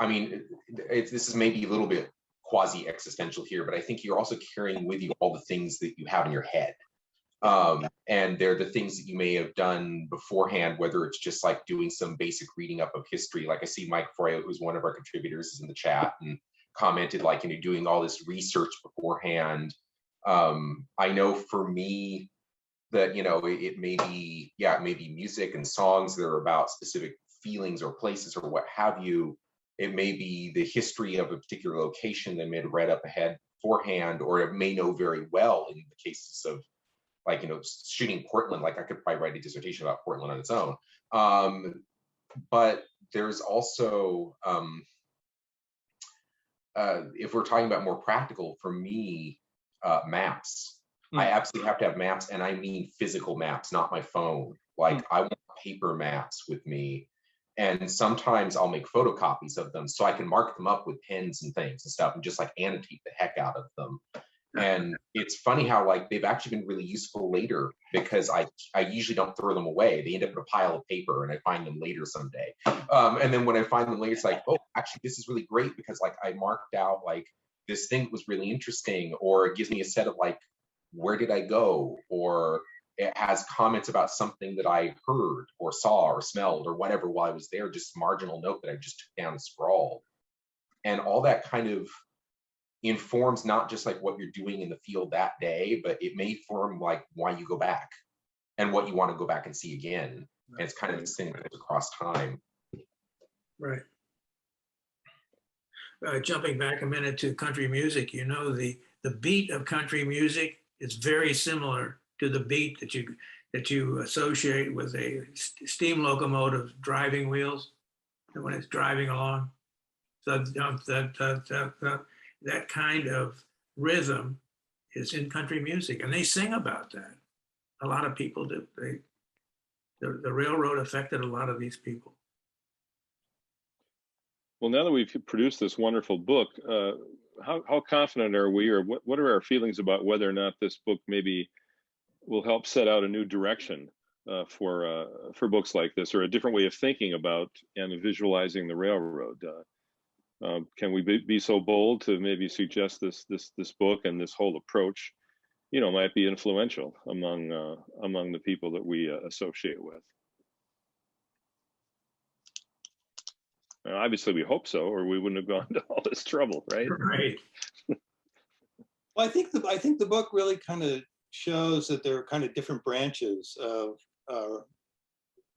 I mean, this is maybe a little bit quasi-existential here, but I think you're also carrying with you all the things that you have in your head. And they're the things that you may have done beforehand, whether it's just like doing some basic reading up of history. Like I see Mike Froyo, who's one of our contributors, is in the chat and commented like, doing all this research beforehand. I know for me that, it may be music and songs that are about specific feelings or places or what have you. It may be the history of a particular location that may have read up ahead beforehand, or it may know very well in the cases of like, shooting Portland. Like I could probably write a dissertation about Portland on its own. But there's also, if we're talking about more practical, for me, maps. I absolutely have to have maps, and I mean physical maps, not my phone. Like I want paper maps with me. And sometimes I'll make photocopies of them so I can mark them up with pens and things and stuff and just like annotate the heck out of them. And it's funny how like they've actually been really useful later, because I usually don't throw them away. They end up in a pile of paper and I find them later someday. And then when I find them later, it's like, oh, actually this is really great, because like I marked out like this thing was really interesting, or it gives me a set of like, where did I go? Or it has comments about something that I heard or saw or smelled or whatever while I was there, just marginal note that I just took down and scrawled. And all that kind of informs not just like what you're doing in the field that day, but it may form like why you go back and what you want to go back and see again. And it's kind of this thing that goes across time. Right. Jumping back a minute to country music, the beat of country music is very similar to the beat that you associate with a steam locomotive driving wheels when it's driving along. So that kind of rhythm is in country music, and they sing about that. A lot of people do. The railroad affected a lot of these people. Well, now that we've produced this wonderful book, how confident are we, or what are our feelings about whether or not this book maybe will help set out a new direction for books like this, or a different way of thinking about and visualizing the railroad? Can we be so bold to maybe suggest this book and this whole approach, might be influential among the people that we associate with? Obviously, we hope so, or we wouldn't have gone to all this trouble, right? Right. Well, I think the book really kind of shows that there are kind of different branches of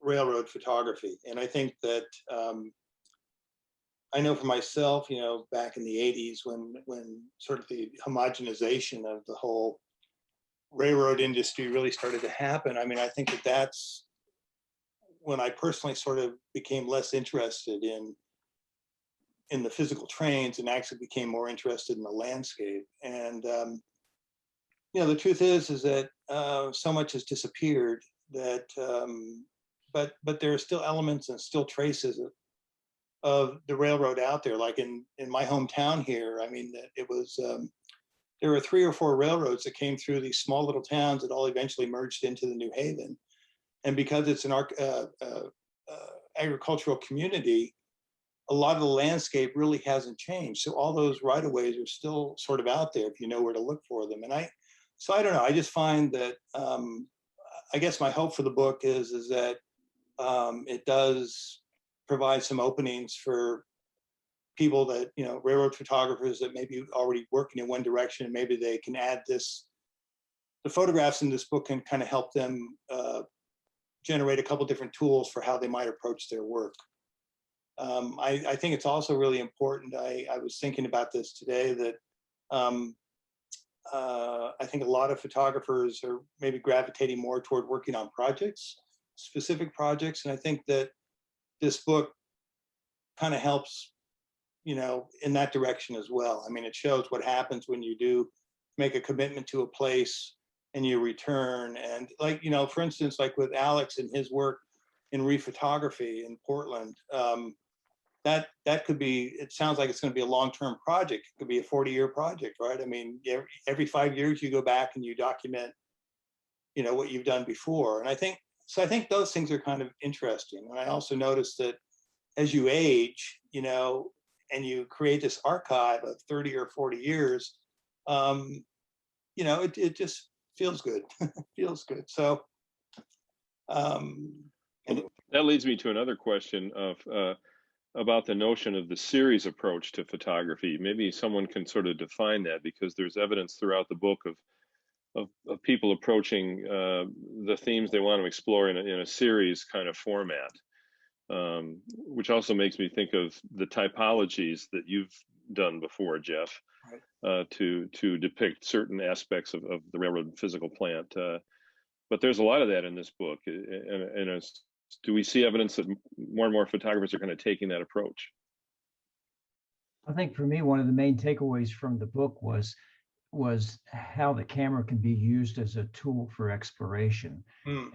railroad photography, and I think that I know for myself, back in the 80s, when sort of the homogenization of the whole railroad industry really started to happen. I mean, I think that's when I personally sort of became less interested in the physical trains and actually became more interested in the landscape. And the truth is that so much has disappeared that, but there are still elements and still traces of the railroad out there. Like in my hometown here, I mean, it was there were 3 or 4 railroads that came through these small little towns that all eventually merged into the New Haven. And because it's an agricultural community, a lot of the landscape really hasn't changed. So all those right-of-ways are still sort of out there if you know where to look for them. And so I don't know, I just find that, I guess my hope for the book is that it does provide some openings for people that, railroad photographers that maybe already working in one direction, maybe they can add the photographs in this book can kind of help them generate a couple different tools for how they might approach their work. I think it's also really important. I was thinking about this today that I think a lot of photographers are maybe gravitating more toward working on specific projects. And I think that this book kind of helps, in that direction as well. I mean, it shows what happens when you do make a commitment to a place and you return. And like, for instance, like with Alex and his work in rephotography in Portland, that could be, it sounds like it's going to be a long-term project. It could be a 40-year project, right? I mean, every 5 years you go back and you document, what you've done before. And I think So I think those things are kind of interesting. And I also noticed that as you age, you know, and you create this archive of 30 or 40 years, you know, it just feels good. Feels good. So that leads me to another question of about the notion of the series approach to photography. Maybe someone can sort of define that, because there's evidence throughout the book of people approaching the themes they want to explore in a series kind of format, which also makes me think of the typologies that you've done before, Jeff, to depict certain aspects of the railroad physical plant. But there's a lot of that in this book. And do we see evidence that more and more photographers are kind of taking that approach? I think for me, one of the main takeaways from the book was how the camera can be used as a tool for exploration.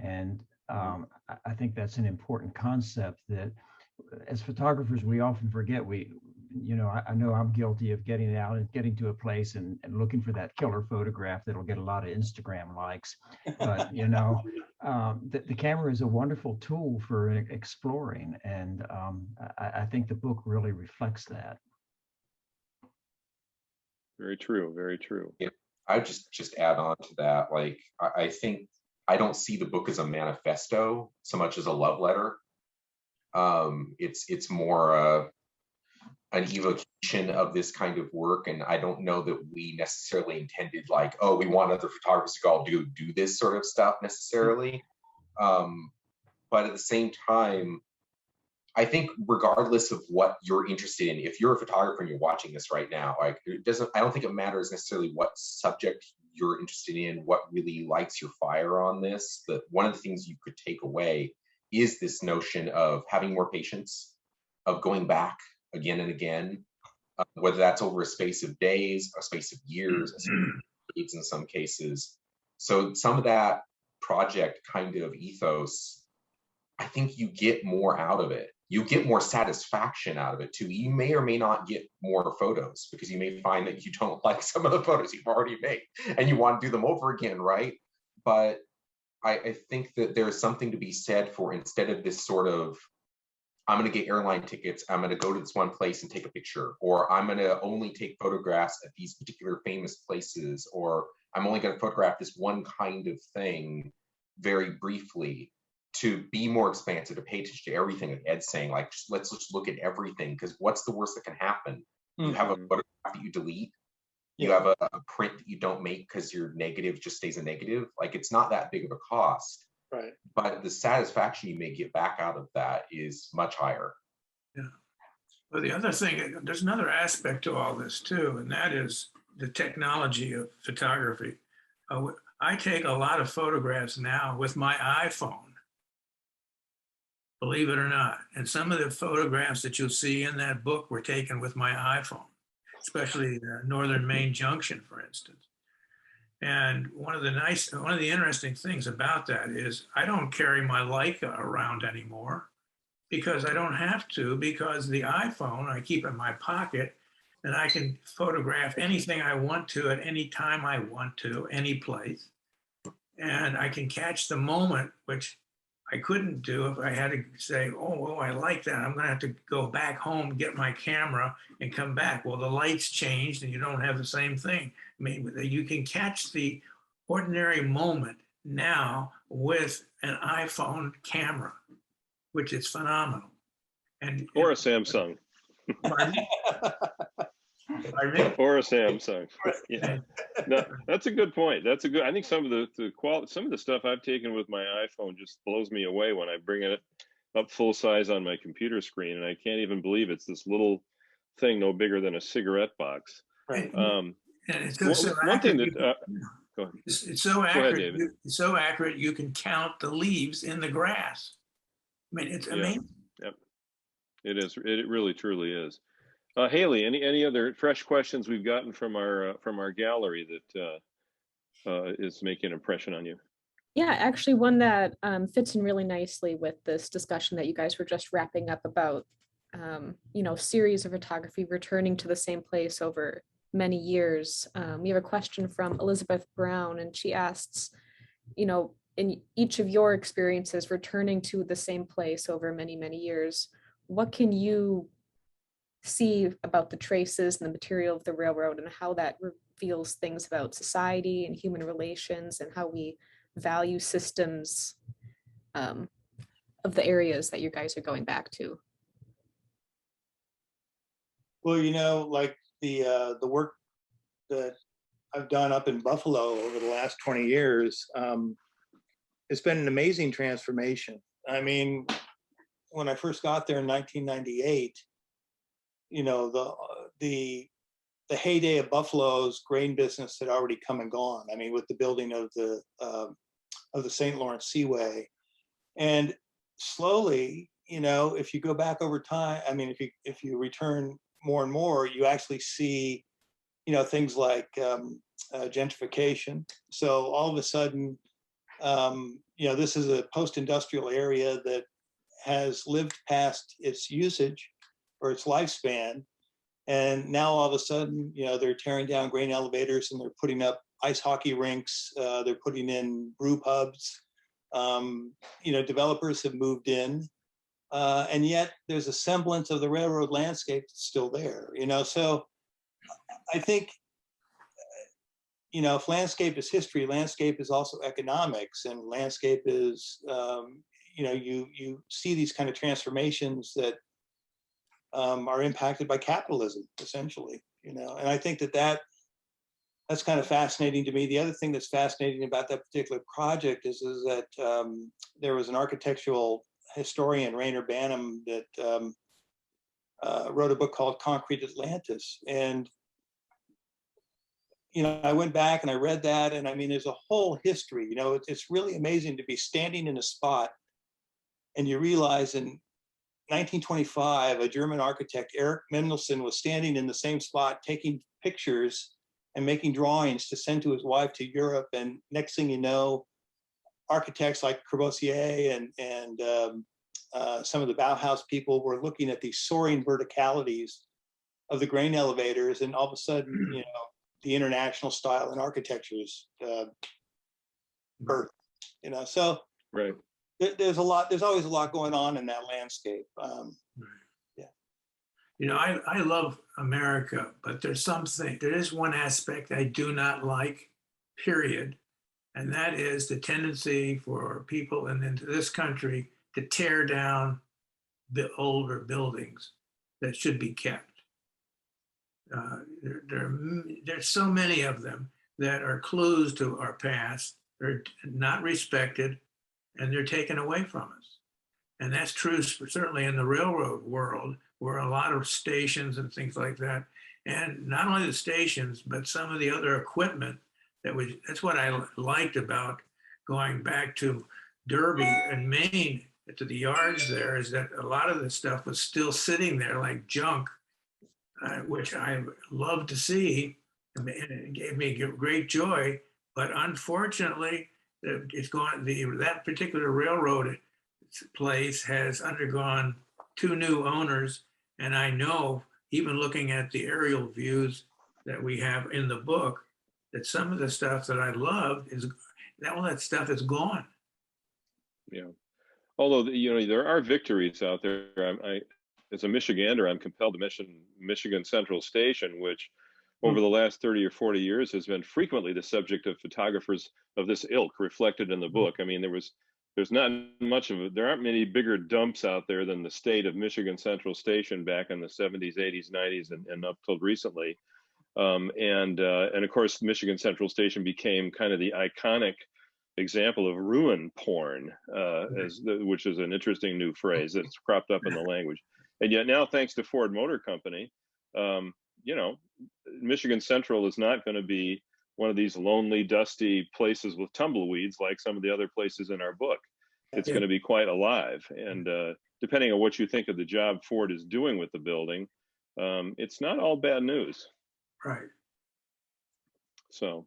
And I think that's an important concept that as photographers, we often forget. I know I'm guilty of getting out and getting to a place and looking for that killer photograph that'll get a lot of Instagram likes. But, the camera is a wonderful tool for exploring. And I think the book really reflects that. Very true, very true. Yeah, I just add on to that. Like, I think I don't see the book as a manifesto so much as a love letter. It's more an evocation of this kind of work, and I don't know that we necessarily intended like, oh, we want other photographers to go do this sort of stuff necessarily. But at the same time, I think regardless of what you're interested in, if you're a photographer and you're watching this right now, like I don't think it matters necessarily what subject you're interested in, what really lights your fire on this. But one of the things you could take away is this notion of having more patience, of going back again and again, whether that's over a space of days, a space of years, a space of decades in some cases. So some of that project kind of ethos, I think you get more out of it. You get more satisfaction out of it too. You may or may not get more photos because you may find that you don't like some of the photos you've already made and you want to do them over again, right? But I think that there's something to be said for, instead of this sort of, I'm going to get airline tickets, I'm going to go to this one place and take a picture, or I'm going to only take photographs at these particular famous places, or I'm only going to photograph this one kind of thing very briefly, to be more expansive, to pay attention to everything that Ed's saying, like, let's just look at everything, because what's the worst that can happen? You have a photograph that you delete, you have a print that you don't make because your negative just stays a negative. Like, it's not that big of a cost. right. But the satisfaction you may get back out of that is much higher. Yeah. Well, the other thing, there's another aspect to all this too, and that is the technology of photography. I take a lot of photographs now with my iPhone, believe it or not. And some of the photographs that you'll see in that book were taken with my iPhone, especially Northern Main Junction, for instance. And one of the interesting things about that is I don't carry my Leica around anymore because I don't have to, because the iPhone I keep in my pocket and I can photograph anything I want to at any time I want to, any place. And I can catch the moment, which I couldn't do if I had to say, oh, I like that. I'm going to have to go back home, get my camera and come back. Well, the lights changed and you don't have the same thing. I mean, you can catch the ordinary moment now with an iPhone camera, which is phenomenal. Or a Samsung. Pardon? Or a Samsung. Yeah, no, that's a good point. That's a good. I think some of the stuff I've taken with my iPhone just blows me away when I bring it up full size on my computer screen, and I can't even believe it's this little thing no bigger than a cigarette box. Right. And it's so one thing accurate, that go ahead. it's so Go ahead, accurate. David. It's so accurate you can count the leaves in the grass. I mean, it's amazing. Yep. It is. It really truly is. Haley, any other fresh questions we've gotten from our gallery that is making an impression on you? Yeah, actually one that fits in really nicely with this discussion that you guys were just wrapping up about, series of photography returning to the same place over many years. We have a question from Elizabeth Brown, and she asks, in each of your experiences returning to the same place over many, many years, what can you see about the traces and the material of the railroad and how that reveals things about society and human relations and how we value systems of the areas that you guys are going back to? Well, like the work that I've done up in Buffalo over the last 20 years, it's been an amazing transformation. I mean, when I first got there in 1998, the heyday of Buffalo's grain business had already come and gone. I mean, with the building of the St. Lawrence Seaway, and slowly, if you go back over time, I mean, if you return more and more, you actually see, things like gentrification. So all of a sudden, this is a post-industrial area that has lived past its usage or its lifespan. And now all of a sudden, they're tearing down grain elevators and they're putting up ice hockey rinks. They're putting in brew pubs. Developers have moved in. And yet there's a semblance of the railroad landscape that's still there, So I think, if landscape is history, landscape is also economics, and landscape is, you see these kind of transformations that are impacted by capitalism, essentially, and I think that's kind of fascinating to me. The other thing that's fascinating about that particular project is that there was an architectural historian, Rainer Banham, that wrote a book called Concrete Atlantis. And, I went back and I read that, and I mean, there's a whole history, it's really amazing to be standing in a spot and you realize in 1925, a German architect, Erich Mendelsohn, was standing in the same spot, taking pictures and making drawings to send to his wife to Europe. And next thing you know, architects like Corbusier and some of the Bauhaus people were looking at these soaring verticalities of the grain elevators, and all of a sudden, the international style in architecture is birth. So Right. There's always a lot going on in that landscape. Yeah. I love America, but there is one aspect I do not like, period. And that is the tendency for people in this country to tear down the older buildings that should be kept. There's so many of them that are clues to our past. They're not respected, and they're taken away from us. And that's true certainly in the railroad world, where a lot of stations and things like that, and not only the stations, but some of the other equipment that's what I liked about going back to Derby and Maine, to the yards there, is that a lot of the stuff was still sitting there like junk, which I love to see, and it gave me great joy. But unfortunately, that particular railroad place has undergone 2 new owners, and I know, even looking at the aerial views that we have in the book, that some of the stuff that I loved all that stuff is gone. Yeah. Although, there are victories out there. As a Michigander, I'm compelled to mention Michigan Central Station, which over the last 30 or 40 years has been frequently the subject of photographers of this ilk reflected in the book. I mean, there's not much of it. There aren't many bigger dumps out there than the state of Michigan Central Station back in the 70s, 80s, 90s, and up till recently. And of course, Michigan Central Station became kind of the iconic example of ruin porn, which is an interesting new phrase that's cropped up in the language. And yet now, thanks to Ford Motor Company, Michigan Central is not going to be one of these lonely, dusty places with tumbleweeds like some of the other places in our book. It's going to be quite alive. And depending on what you think of the job Ford is doing with the building, it's not all bad news. Right. So.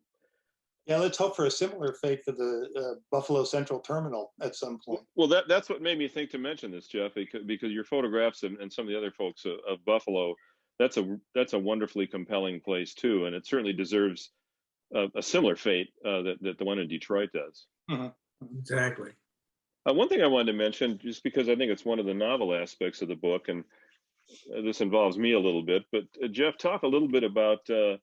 Yeah, let's hope for a similar fate for the Buffalo Central Terminal at some point. Well, that's what made me think to mention this, Jeff, because your photographs and some of the other folks of Buffalo, that's a wonderfully compelling place too, and it certainly deserves a similar fate that the one in Detroit does. Mm-hmm. Exactly. One thing I wanted to mention, just because I think it's one of the novel aspects of the book, and this involves me a little bit, but Jeff, talk a little bit about the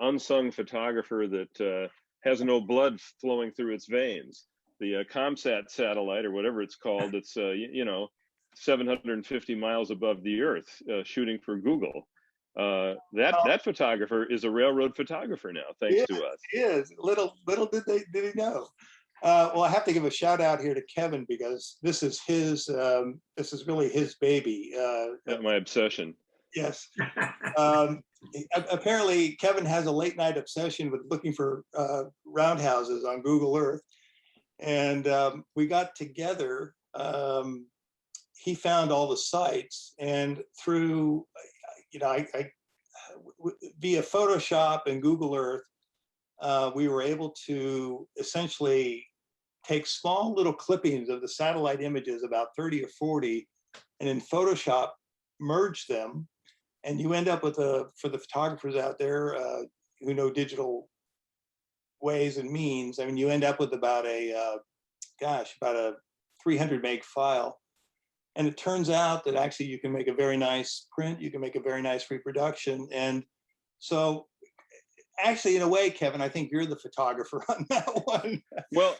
unsung photographer that has no blood flowing through its veins. The ComSat satellite, or whatever it's called, it's 750 miles above the Earth, shooting for Google. That photographer is a railroad photographer now, thanks to us. He is. Little did he know. Well, I have to give a shout out here to Kevin, because this is really his baby. My obsession. Yes. Apparently, Kevin has a late night obsession with looking for roundhouses on Google Earth. And we got together. He found all the sites, and through, via Photoshop and Google Earth, we were able to essentially take small little clippings of the satellite images, about 30 or 40, and in Photoshop merge them. And you end up with for the photographers out there who know digital ways and means, I mean, you end up with about a 300 meg file. And it turns out that actually you can make a very nice print, you can make a very nice reproduction. And so actually, in a way, Kevin, I think you're the photographer on that one. Well,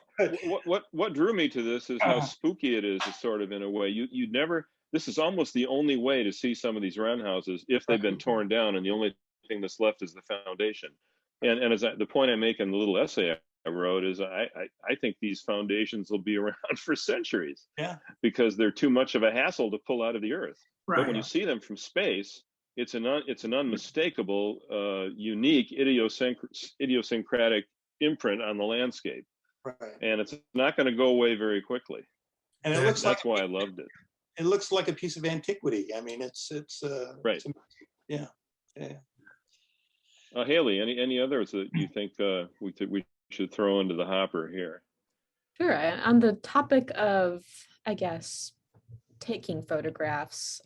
what drew me to this is how spooky it is, sort of, in a way. You never, this is almost the only way to see some of these roundhouses if they've been torn down, and the only thing that's left is the foundation. And as the point I make in the little essay I wrote is, I think these foundations will be around for centuries. Yeah. Because they're too much of a hassle to pull out of the Earth. Right. But when you see them from space, it's an unmistakable, unique, idiosyncratic imprint on the landscape. Right. And it's not going to go away very quickly. And it looks that's why I loved it. It looks like a piece of antiquity. I mean, it's right. Yeah. Haley, any others that you think we should throw into the hopper here? Sure. On the topic of, I guess, taking photographs,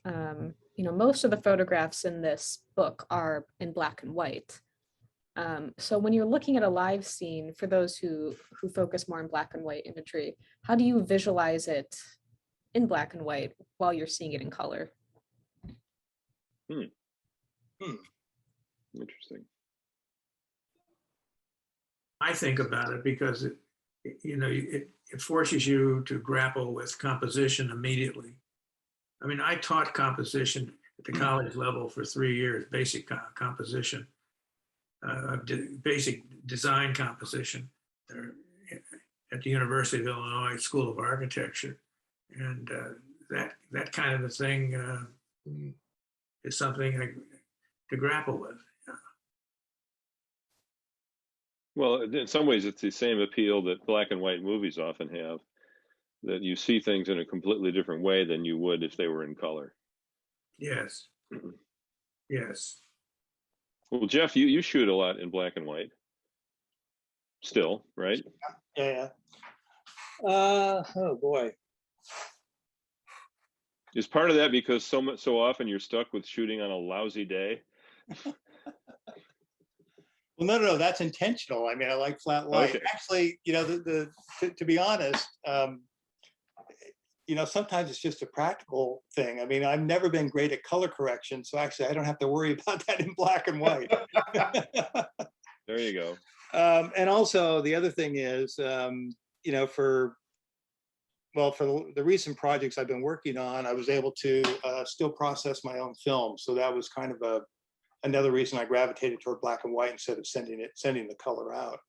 most of the photographs in this book are in black and white. So when you're looking at a live scene, for those who focus more on black and white imagery, how do you visualize it in black and white while you're seeing it in color? Interesting. I think about it because it forces you to grapple with composition immediately. I mean, I taught composition at the college level for 3 years, basic composition, basic design composition at the University of Illinois School of Architecture. And that kind of a thing is something to grapple with. Well, in some ways, it's the same appeal that black and white movies often have, that you see things in a completely different way than you would if they were in color. Yes. Yes. Well, Jeff, you shoot a lot in black and white still, right? Yeah. Oh boy. Is part of that because so often you're stuck with shooting on a lousy day? Well, no, that's intentional. I mean, I like flat light. Okay. Actually, to be honest, sometimes it's just a practical thing. I mean, I've never been great at color correction, so actually I don't have to worry about that in black and white. There you go. And also the other thing is, for the recent projects I've been working on, I was able to still process my own film. So that was kind of another reason I gravitated toward black and white instead of sending the color out.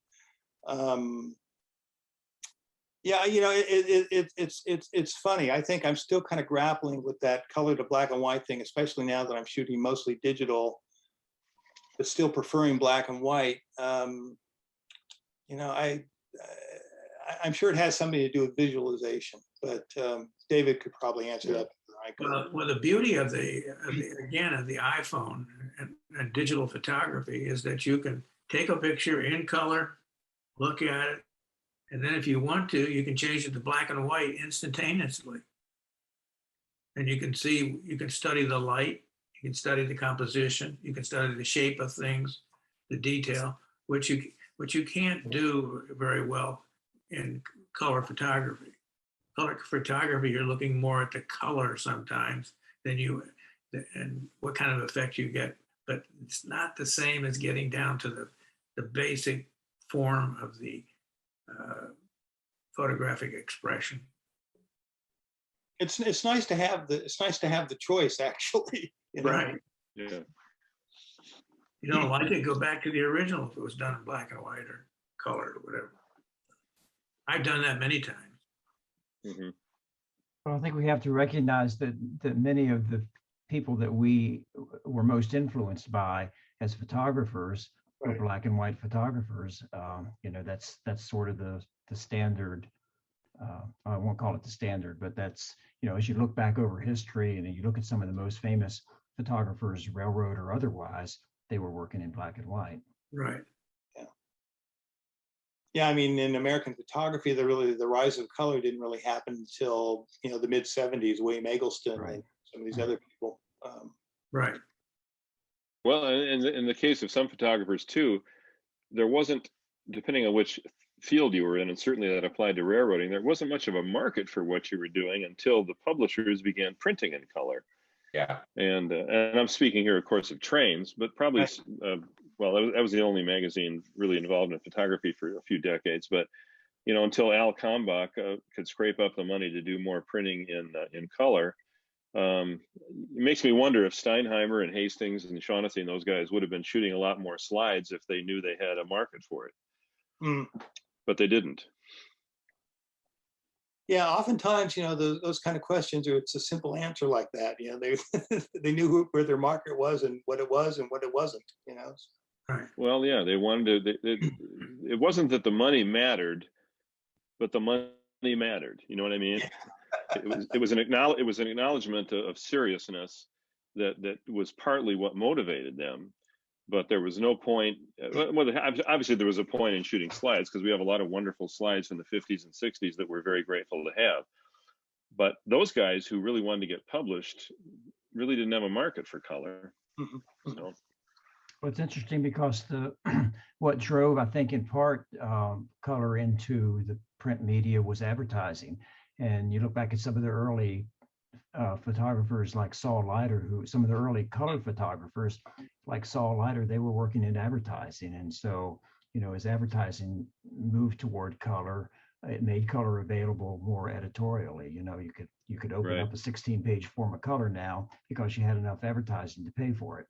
It's funny. I think I'm still kind of grappling with that color to black and white thing, especially now that I'm shooting mostly digital, but still preferring black and white. I'm sure it has something to do with visualization, but David could probably answer that. Well, the beauty of the iPhone and digital photography is that you can take a picture in color, look at it, and then if you want to, you can change it to black and white instantaneously. And you can study the light, you can study the composition, you can study the shape of things, the detail, which you can't do very well in color photography. Color photography, you're looking more at the color sometimes than and what kind of effect you get, but it's not the same as getting down to the basic form of the photographic expression. It's nice to have the choice, actually. You know? Right. Yeah. You don't like it, go back to the original if it was done in black and white or color or whatever. I've done that many times. Mm-hmm. Well, I think we have to recognize that many of the people that we were most influenced by as photographers were Right. black and white photographers. You know, that's sort of the standard. I won't call it the standard, but that's, you know, as you look back over history and you look at some of the most famous photographers, railroad or otherwise, they were working in black and white. Right. Yeah, I mean, in American photography, the rise of color didn't really happen until, you know, the mid 70s, William Eggleston Right. and some of these other people. Right. Well, in the case of some photographers too, there wasn't, depending on which field you were in, and certainly that applied to railroading, there wasn't much of a market for what you were doing until the publishers began printing in color. Yeah. And I'm speaking here, of course, of trains, but probably, Right. well, that was the only magazine really involved in photography for a few decades. But, you know, until Al Kalmbach could scrape up the money to do more printing in color, it makes me wonder if Steinheimer and Hastings and Shaughnessy and those guys would have been shooting a lot more slides if they knew they had a market for it. Mm. But they didn't. Yeah, oftentimes, you know, those kind of questions, or it's a simple answer like that. You know, they knew where their market was and what it was and what it wasn't. You know. Right. Well, yeah, they wanted to. It wasn't that the money mattered, but the money mattered. You know what I mean? It was an acknowledgement of seriousness that was partly what motivated them. But there was no point. Well, obviously there was a point in shooting slides because we have a lot of wonderful slides from the 50s and 60s that we're very grateful to have. But those guys who really wanted to get published really didn't have a market for color. Mm-hmm. So. Well, it's interesting because what drove, I think, in part, color into the print media was advertising. And you look back at some of the early photographers like Saul Leiter, some of the early color photographers like Saul Leiter, they were working in advertising. And so, you know, as advertising moved toward color, it made color available more editorially. You know, you could open up a 16-page form of color now because you had enough advertising to pay for it.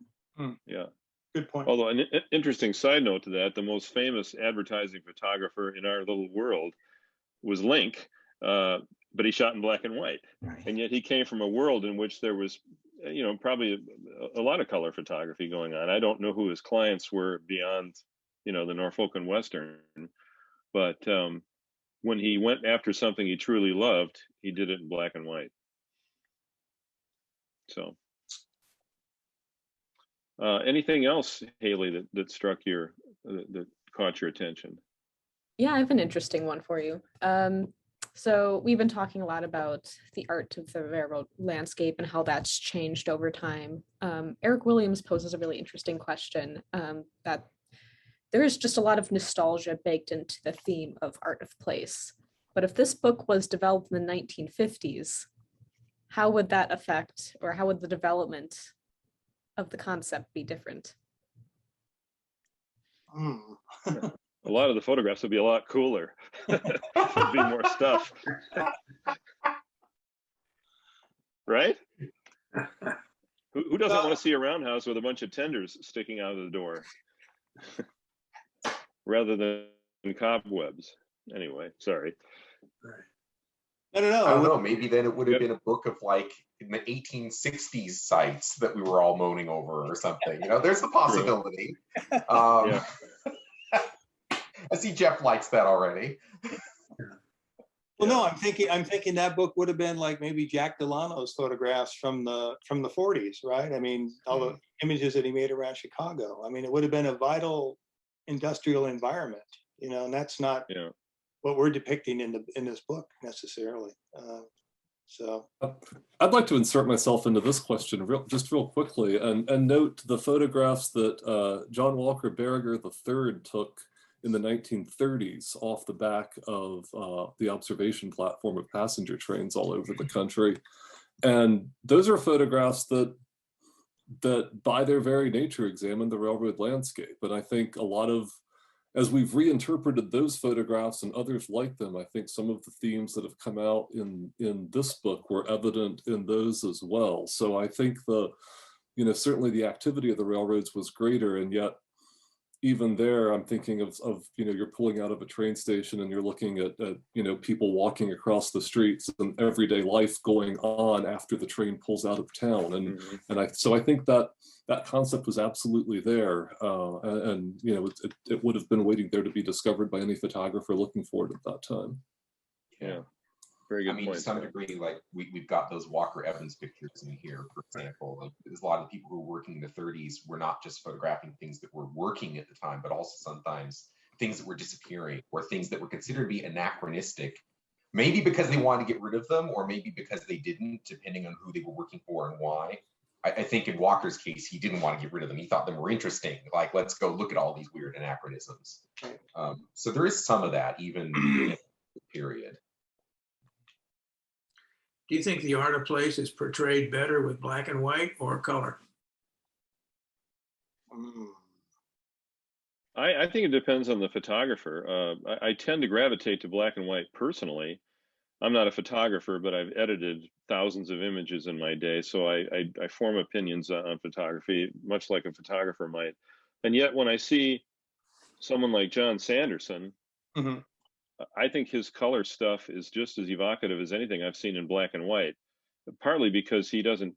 Yeah. Good point. Although an interesting side note to that, the most famous advertising photographer in our little world was Link, but he shot in black and white. Right. And yet he came from a world in which there was, you know, probably a lot of color photography going on. I don't know who his clients were beyond, you know, the Norfolk and Western, but when he went after something he truly loved, he did it in black and white. So. Anything else, Haley, that struck that caught your attention? Yeah, I have an interesting one for you. So we've been talking a lot about the art of the railroad landscape and how that's changed over time. Eric Williams poses a really interesting question that there is just a lot of nostalgia baked into the theme of art of place. But if this book was developed in the 1950s, how would that affect, or how would the development of the concept be different? A lot of the photographs would be a lot cooler. There'd be more stuff. Right? Who doesn't want to see a roundhouse with a bunch of tenders sticking out of the door? Rather than cobwebs. Anyway, sorry. No. I don't know. Maybe then it would have been a book of like in the 1860s sites that we were all moaning over or something. You know, there's the possibility. Yeah. I see Jeff likes that already. Well, no, I'm thinking that book would have been like maybe Jack Delano's photographs from the 40s, right? I mean, all the images that he made around Chicago. I mean, it would have been a vital industrial environment, you know, and that's not what we're depicting in this book necessarily. So I'd like to insert myself into this question just real quickly and note the photographs that John Walker Berger III took in the 1930s off the back of the observation platform of passenger trains all over the country. And those are photographs that by their very nature examine the railroad landscape. And I think a lot of, as we've reinterpreted those photographs and others like them, I think some of the themes that have come out in this book were evident in those as well. So I think certainly the activity of the railroads was greater, and yet even there, I'm thinking of you're pulling out of a train station and you're looking at people walking across the streets and everyday life going on after the train pulls out of town. And so I think that concept was absolutely there. And it would have been waiting there to be discovered by any photographer looking for it at that time. Yeah. Very good point. To some degree, like we've got those Walker Evans pictures in here, for example. Like, there's a lot of people who were working in the 30s were not just photographing things that were working at the time, but also sometimes things that were disappearing or things that were considered to be anachronistic, maybe because they wanted to get rid of them or maybe because they didn't, depending on who they were working for and why. I think in Walker's case, he didn't want to get rid of them. He thought them were interesting. Like, let's go look at all these weird anachronisms. So there is some of that even in the period. Do you think the art of place is portrayed better with black and white or color? I think it depends on the photographer. I tend to gravitate to black and white personally. I'm not a photographer, but I've edited thousands of images in my day, so I form opinions on photography, much like a photographer might. And yet when I see someone like John Sanderson, I think his color stuff is just as evocative as anything I've seen in black and white, partly because he doesn't,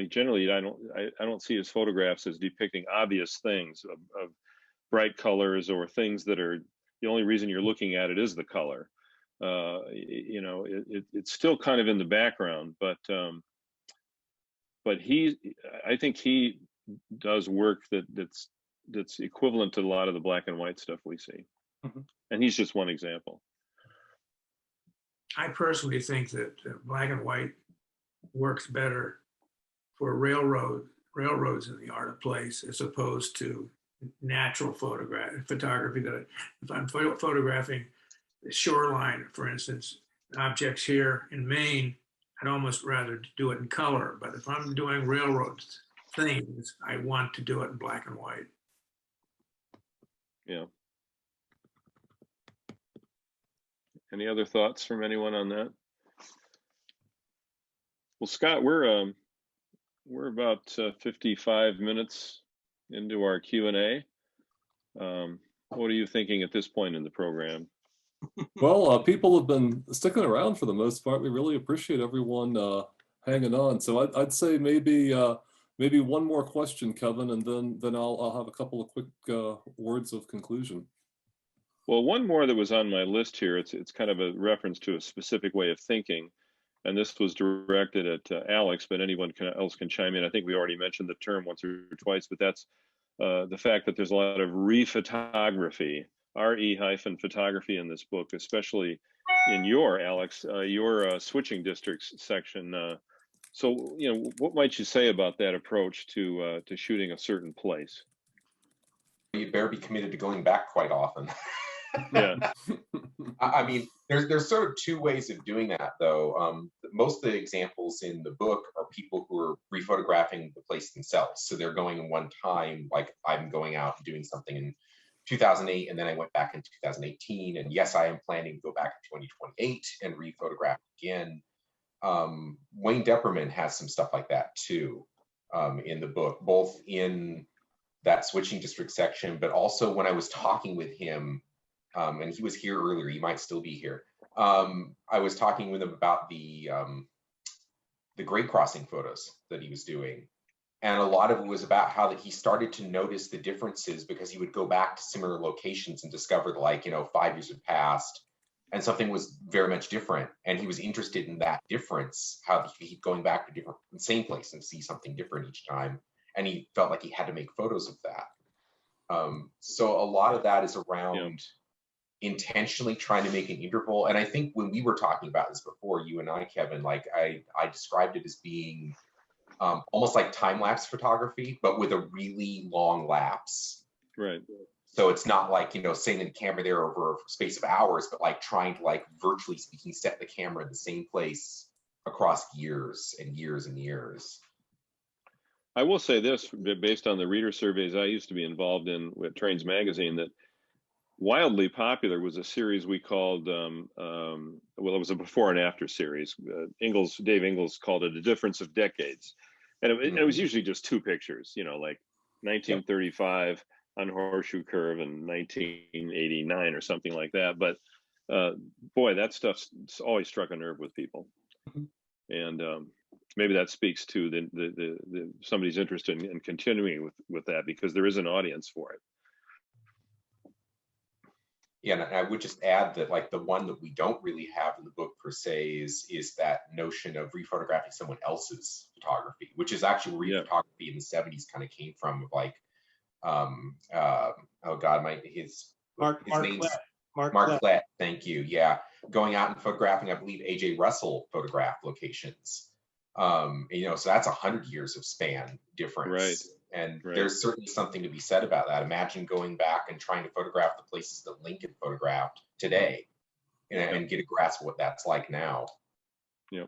generally I don't see his photographs as depicting obvious things of bright colors or things that are the only reason you're looking at it is the color. It's still kind of in the background, but I think he does work that's equivalent to a lot of the black and white stuff we see. And he's just one example. I personally think that black and white works better for railroads in the art of place as opposed to natural photography. That if I'm photographing the shoreline, for instance, objects here in Maine, I'd almost rather do it in color. But if I'm doing railroad things, I want to do it in black and white. Yeah. Any other thoughts from anyone on that? Well, Scott, we're about 55 minutes into our Q&A. What are you thinking at this point in the program? Well, people have been sticking around for the most part. We really appreciate everyone hanging on. So I'd say maybe one more question, Kevin, and then I'll have a couple of quick words of conclusion. Well, one more that was on my list here, it's kind of a reference to a specific way of thinking, and this was directed at Alex, but anyone else can chime in. I think we already mentioned the term once or twice, but that's the fact that there's a lot of re-photography, RE-photography in this book, especially in your, Alex, your switching districts section. So, what might you say about that approach to shooting a certain place? You better be committed to going back quite often. Yeah. I mean, there's sort of two ways of doing that, though. Most of the examples in the book are people who are rephotographing the place themselves. So they're going in one time, like I'm going out and doing something in 2008, and then I went back in 2018. And yes, I am planning to go back in 2028 and rephotograph again. Wayne Depperman has some stuff like that too in the book, both in that switching district section, but also when I was talking with him, and he was here earlier, he might still be here. I was talking with him about the grade crossing photos that he was doing. And a lot of it was about how that he started to notice the differences because he would go back to similar locations and discover that, like, 5 years had passed and something was very much different. And he was interested in that difference, how he keep going back to the same place and see something different each time. And he felt like he had to make photos of that. So a lot of that is around intentionally trying to make an interval. And I think when we were talking about this before, you and I, Kevin, like I described it as being almost like time-lapse photography, but with a really long lapse. Right. So it's not like, you know, sitting in the camera there over a space of hours, but like trying to, like, virtually speaking, set the camera in the same place across years and years and years. I will say this, based on the reader surveys I used to be involved in with Trains Magazine, that wildly popular was a series we called, well, it was a before and after series. Dave Ingalls called it A Difference of Decades. And it was usually just two pictures, you know, like 1935 on Horseshoe Curve and 1989 or something like that. But boy, that stuff's always struck a nerve with people. And maybe that speaks to the somebody's interest in continuing with that, because there is an audience for it. Yeah, and I would just add that, like, the one that we don't really have in the book per se is that notion of rephotographing someone else's photography, which is actually where photography in the 70s kind of came from, of like, oh God, his name's Mark Klett, thank you. Yeah, going out and photographing, I believe A.J. Russell photographed locations. You know, so that's 100 years of span difference. Right. And there's certainly something to be said about that. Imagine going back and trying to photograph the places that Lincoln photographed today, and get a grasp of what that's like now. Yep.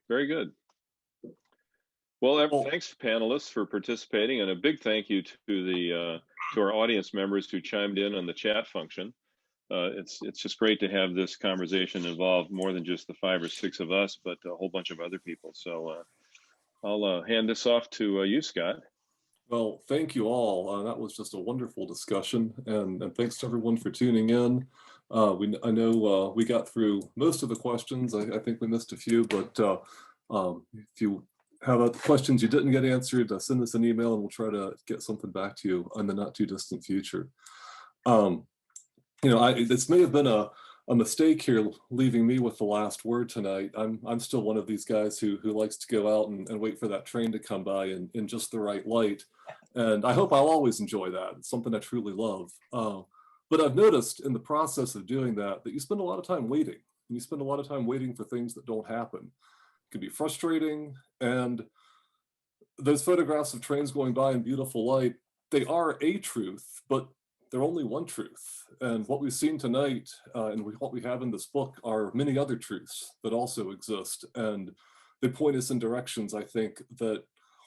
Very good. Well, thanks, panelists, for participating, and a big thank you to our audience members who chimed in on the chat function. It's just great to have this conversation involve more than just the 5 or 6 of us, but a whole bunch of other people. So I'll hand this off to you, Scott. Well, thank you all. That was just a wonderful discussion, and thanks to everyone for tuning in. I know we got through most of the questions. I think we missed a few, but if you have questions you didn't get answered, send us an email and we'll try to get something back to you in the not too distant future. You know, this may have been a mistake here, leaving me with the last word tonight. I'm still one of these guys who likes to go out and wait for that train to come by in just the right light. And I hope I'll always enjoy that. It's something I truly love. But I've noticed in the process of doing that you spend a lot of time waiting. And you spend a lot of time waiting for things that don't happen. It can be frustrating. And those photographs of trains going by in beautiful light, they are a truth, but they're only one truth. And what we've seen tonight and what we have in this book are many other truths that also exist. And they point us in directions, I think, that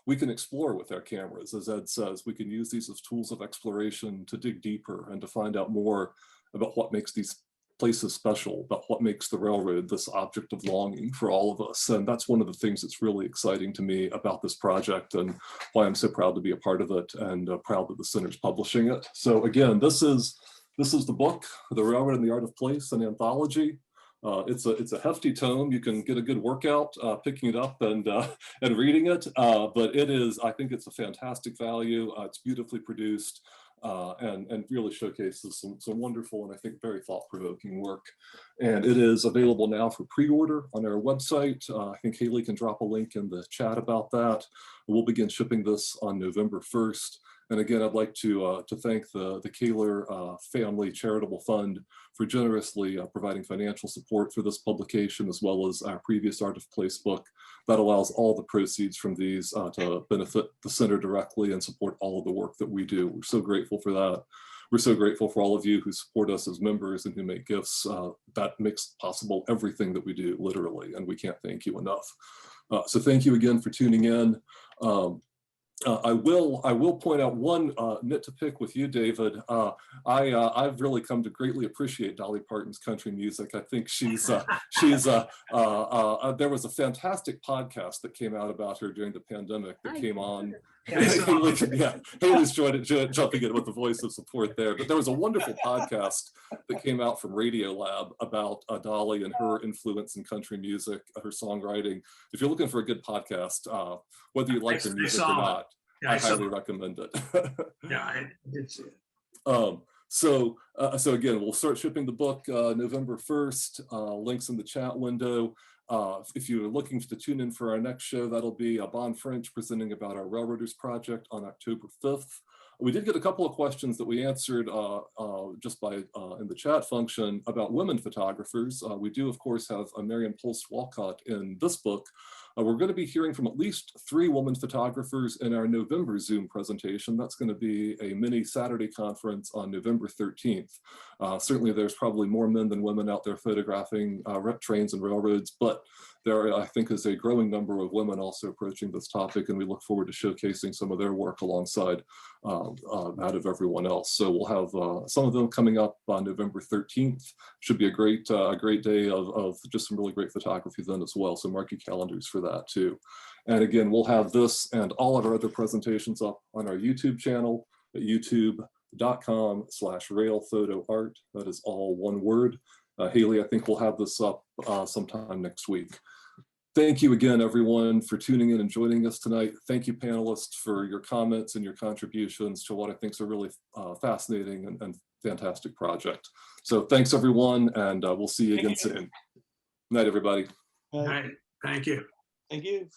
we can explore with our cameras. As Ed says, we can use these as tools of exploration to dig deeper and to find out more about what makes these places special, about what makes the railroad this object of longing for all of us. And that's one of the things that's really exciting to me about this project, and why I'm so proud to be a part of it, and proud that the Center's publishing it. So again, this is the book, The Railroad and the Art of Place, an anthology. It's a hefty tome. You can get a good workout picking it up and reading it, but I think it's a fantastic value. It's beautifully produced. And really showcases some wonderful and I think very thought-provoking work. And it is available now for pre-order on our website. I think Haley can drop a link in the chat about that. We'll begin shipping this on November 1st. And again, I'd like to thank the Kahler Family Charitable Fund for generously providing financial support for this publication, as well as our previous Art of Place book that allows all the proceeds from these to benefit the center directly and support all of the work that we do. We're so grateful for that. We're so grateful for all of you who support us as members and who make gifts. That makes possible everything that we do, literally, and we can't thank you enough. So thank you again for tuning in. I will point out one nit to pick with you, David. I've really come to greatly appreciate Dolly Parton's country music. I think there was a fantastic podcast that came out about her during the pandemic that came on. Haley's jumping in with the voice of support there. But there was a wonderful podcast that came out from Radiolab about Dolly and her influence in country music, her songwriting. If you're looking for a good podcast, whether you like the music or not, I highly recommend it. Yeah, I did see it. So again, we'll start shipping the book November 1st. Links in the chat window. If you're looking to tune in for our next show, that'll be Bon French presenting about our Railroaders project on October 5th. We did get a couple of questions that we answered just by in the chat function about women photographers. We do, of course, have Marion Pulse-Walcott in this book. We're going to be hearing from at least 3 women photographers in our November Zoom presentation. That's going to be a mini Saturday conference on November 13th. Certainly there's probably more men than women out there photographing trains and railroads, but there, I think, is a growing number of women also approaching this topic, and we look forward to showcasing some of their work alongside that of everyone else. So we'll have some of them coming up on November 13th. Should be a great day of just some really great photography then as well. So mark your calendars for that too. And again, we'll have this and all of our other presentations up on our YouTube channel at youtube.com/railphotoart. That is all one word. Haley, I think we'll have this up sometime next week. Thank you again, everyone, for tuning in and joining us tonight. Thank you, panelists, for your comments and your contributions to what I think is a really fascinating and fantastic project. So thanks, everyone, and we'll see you again soon. Good night, everybody. All right. Thank you. Thank you.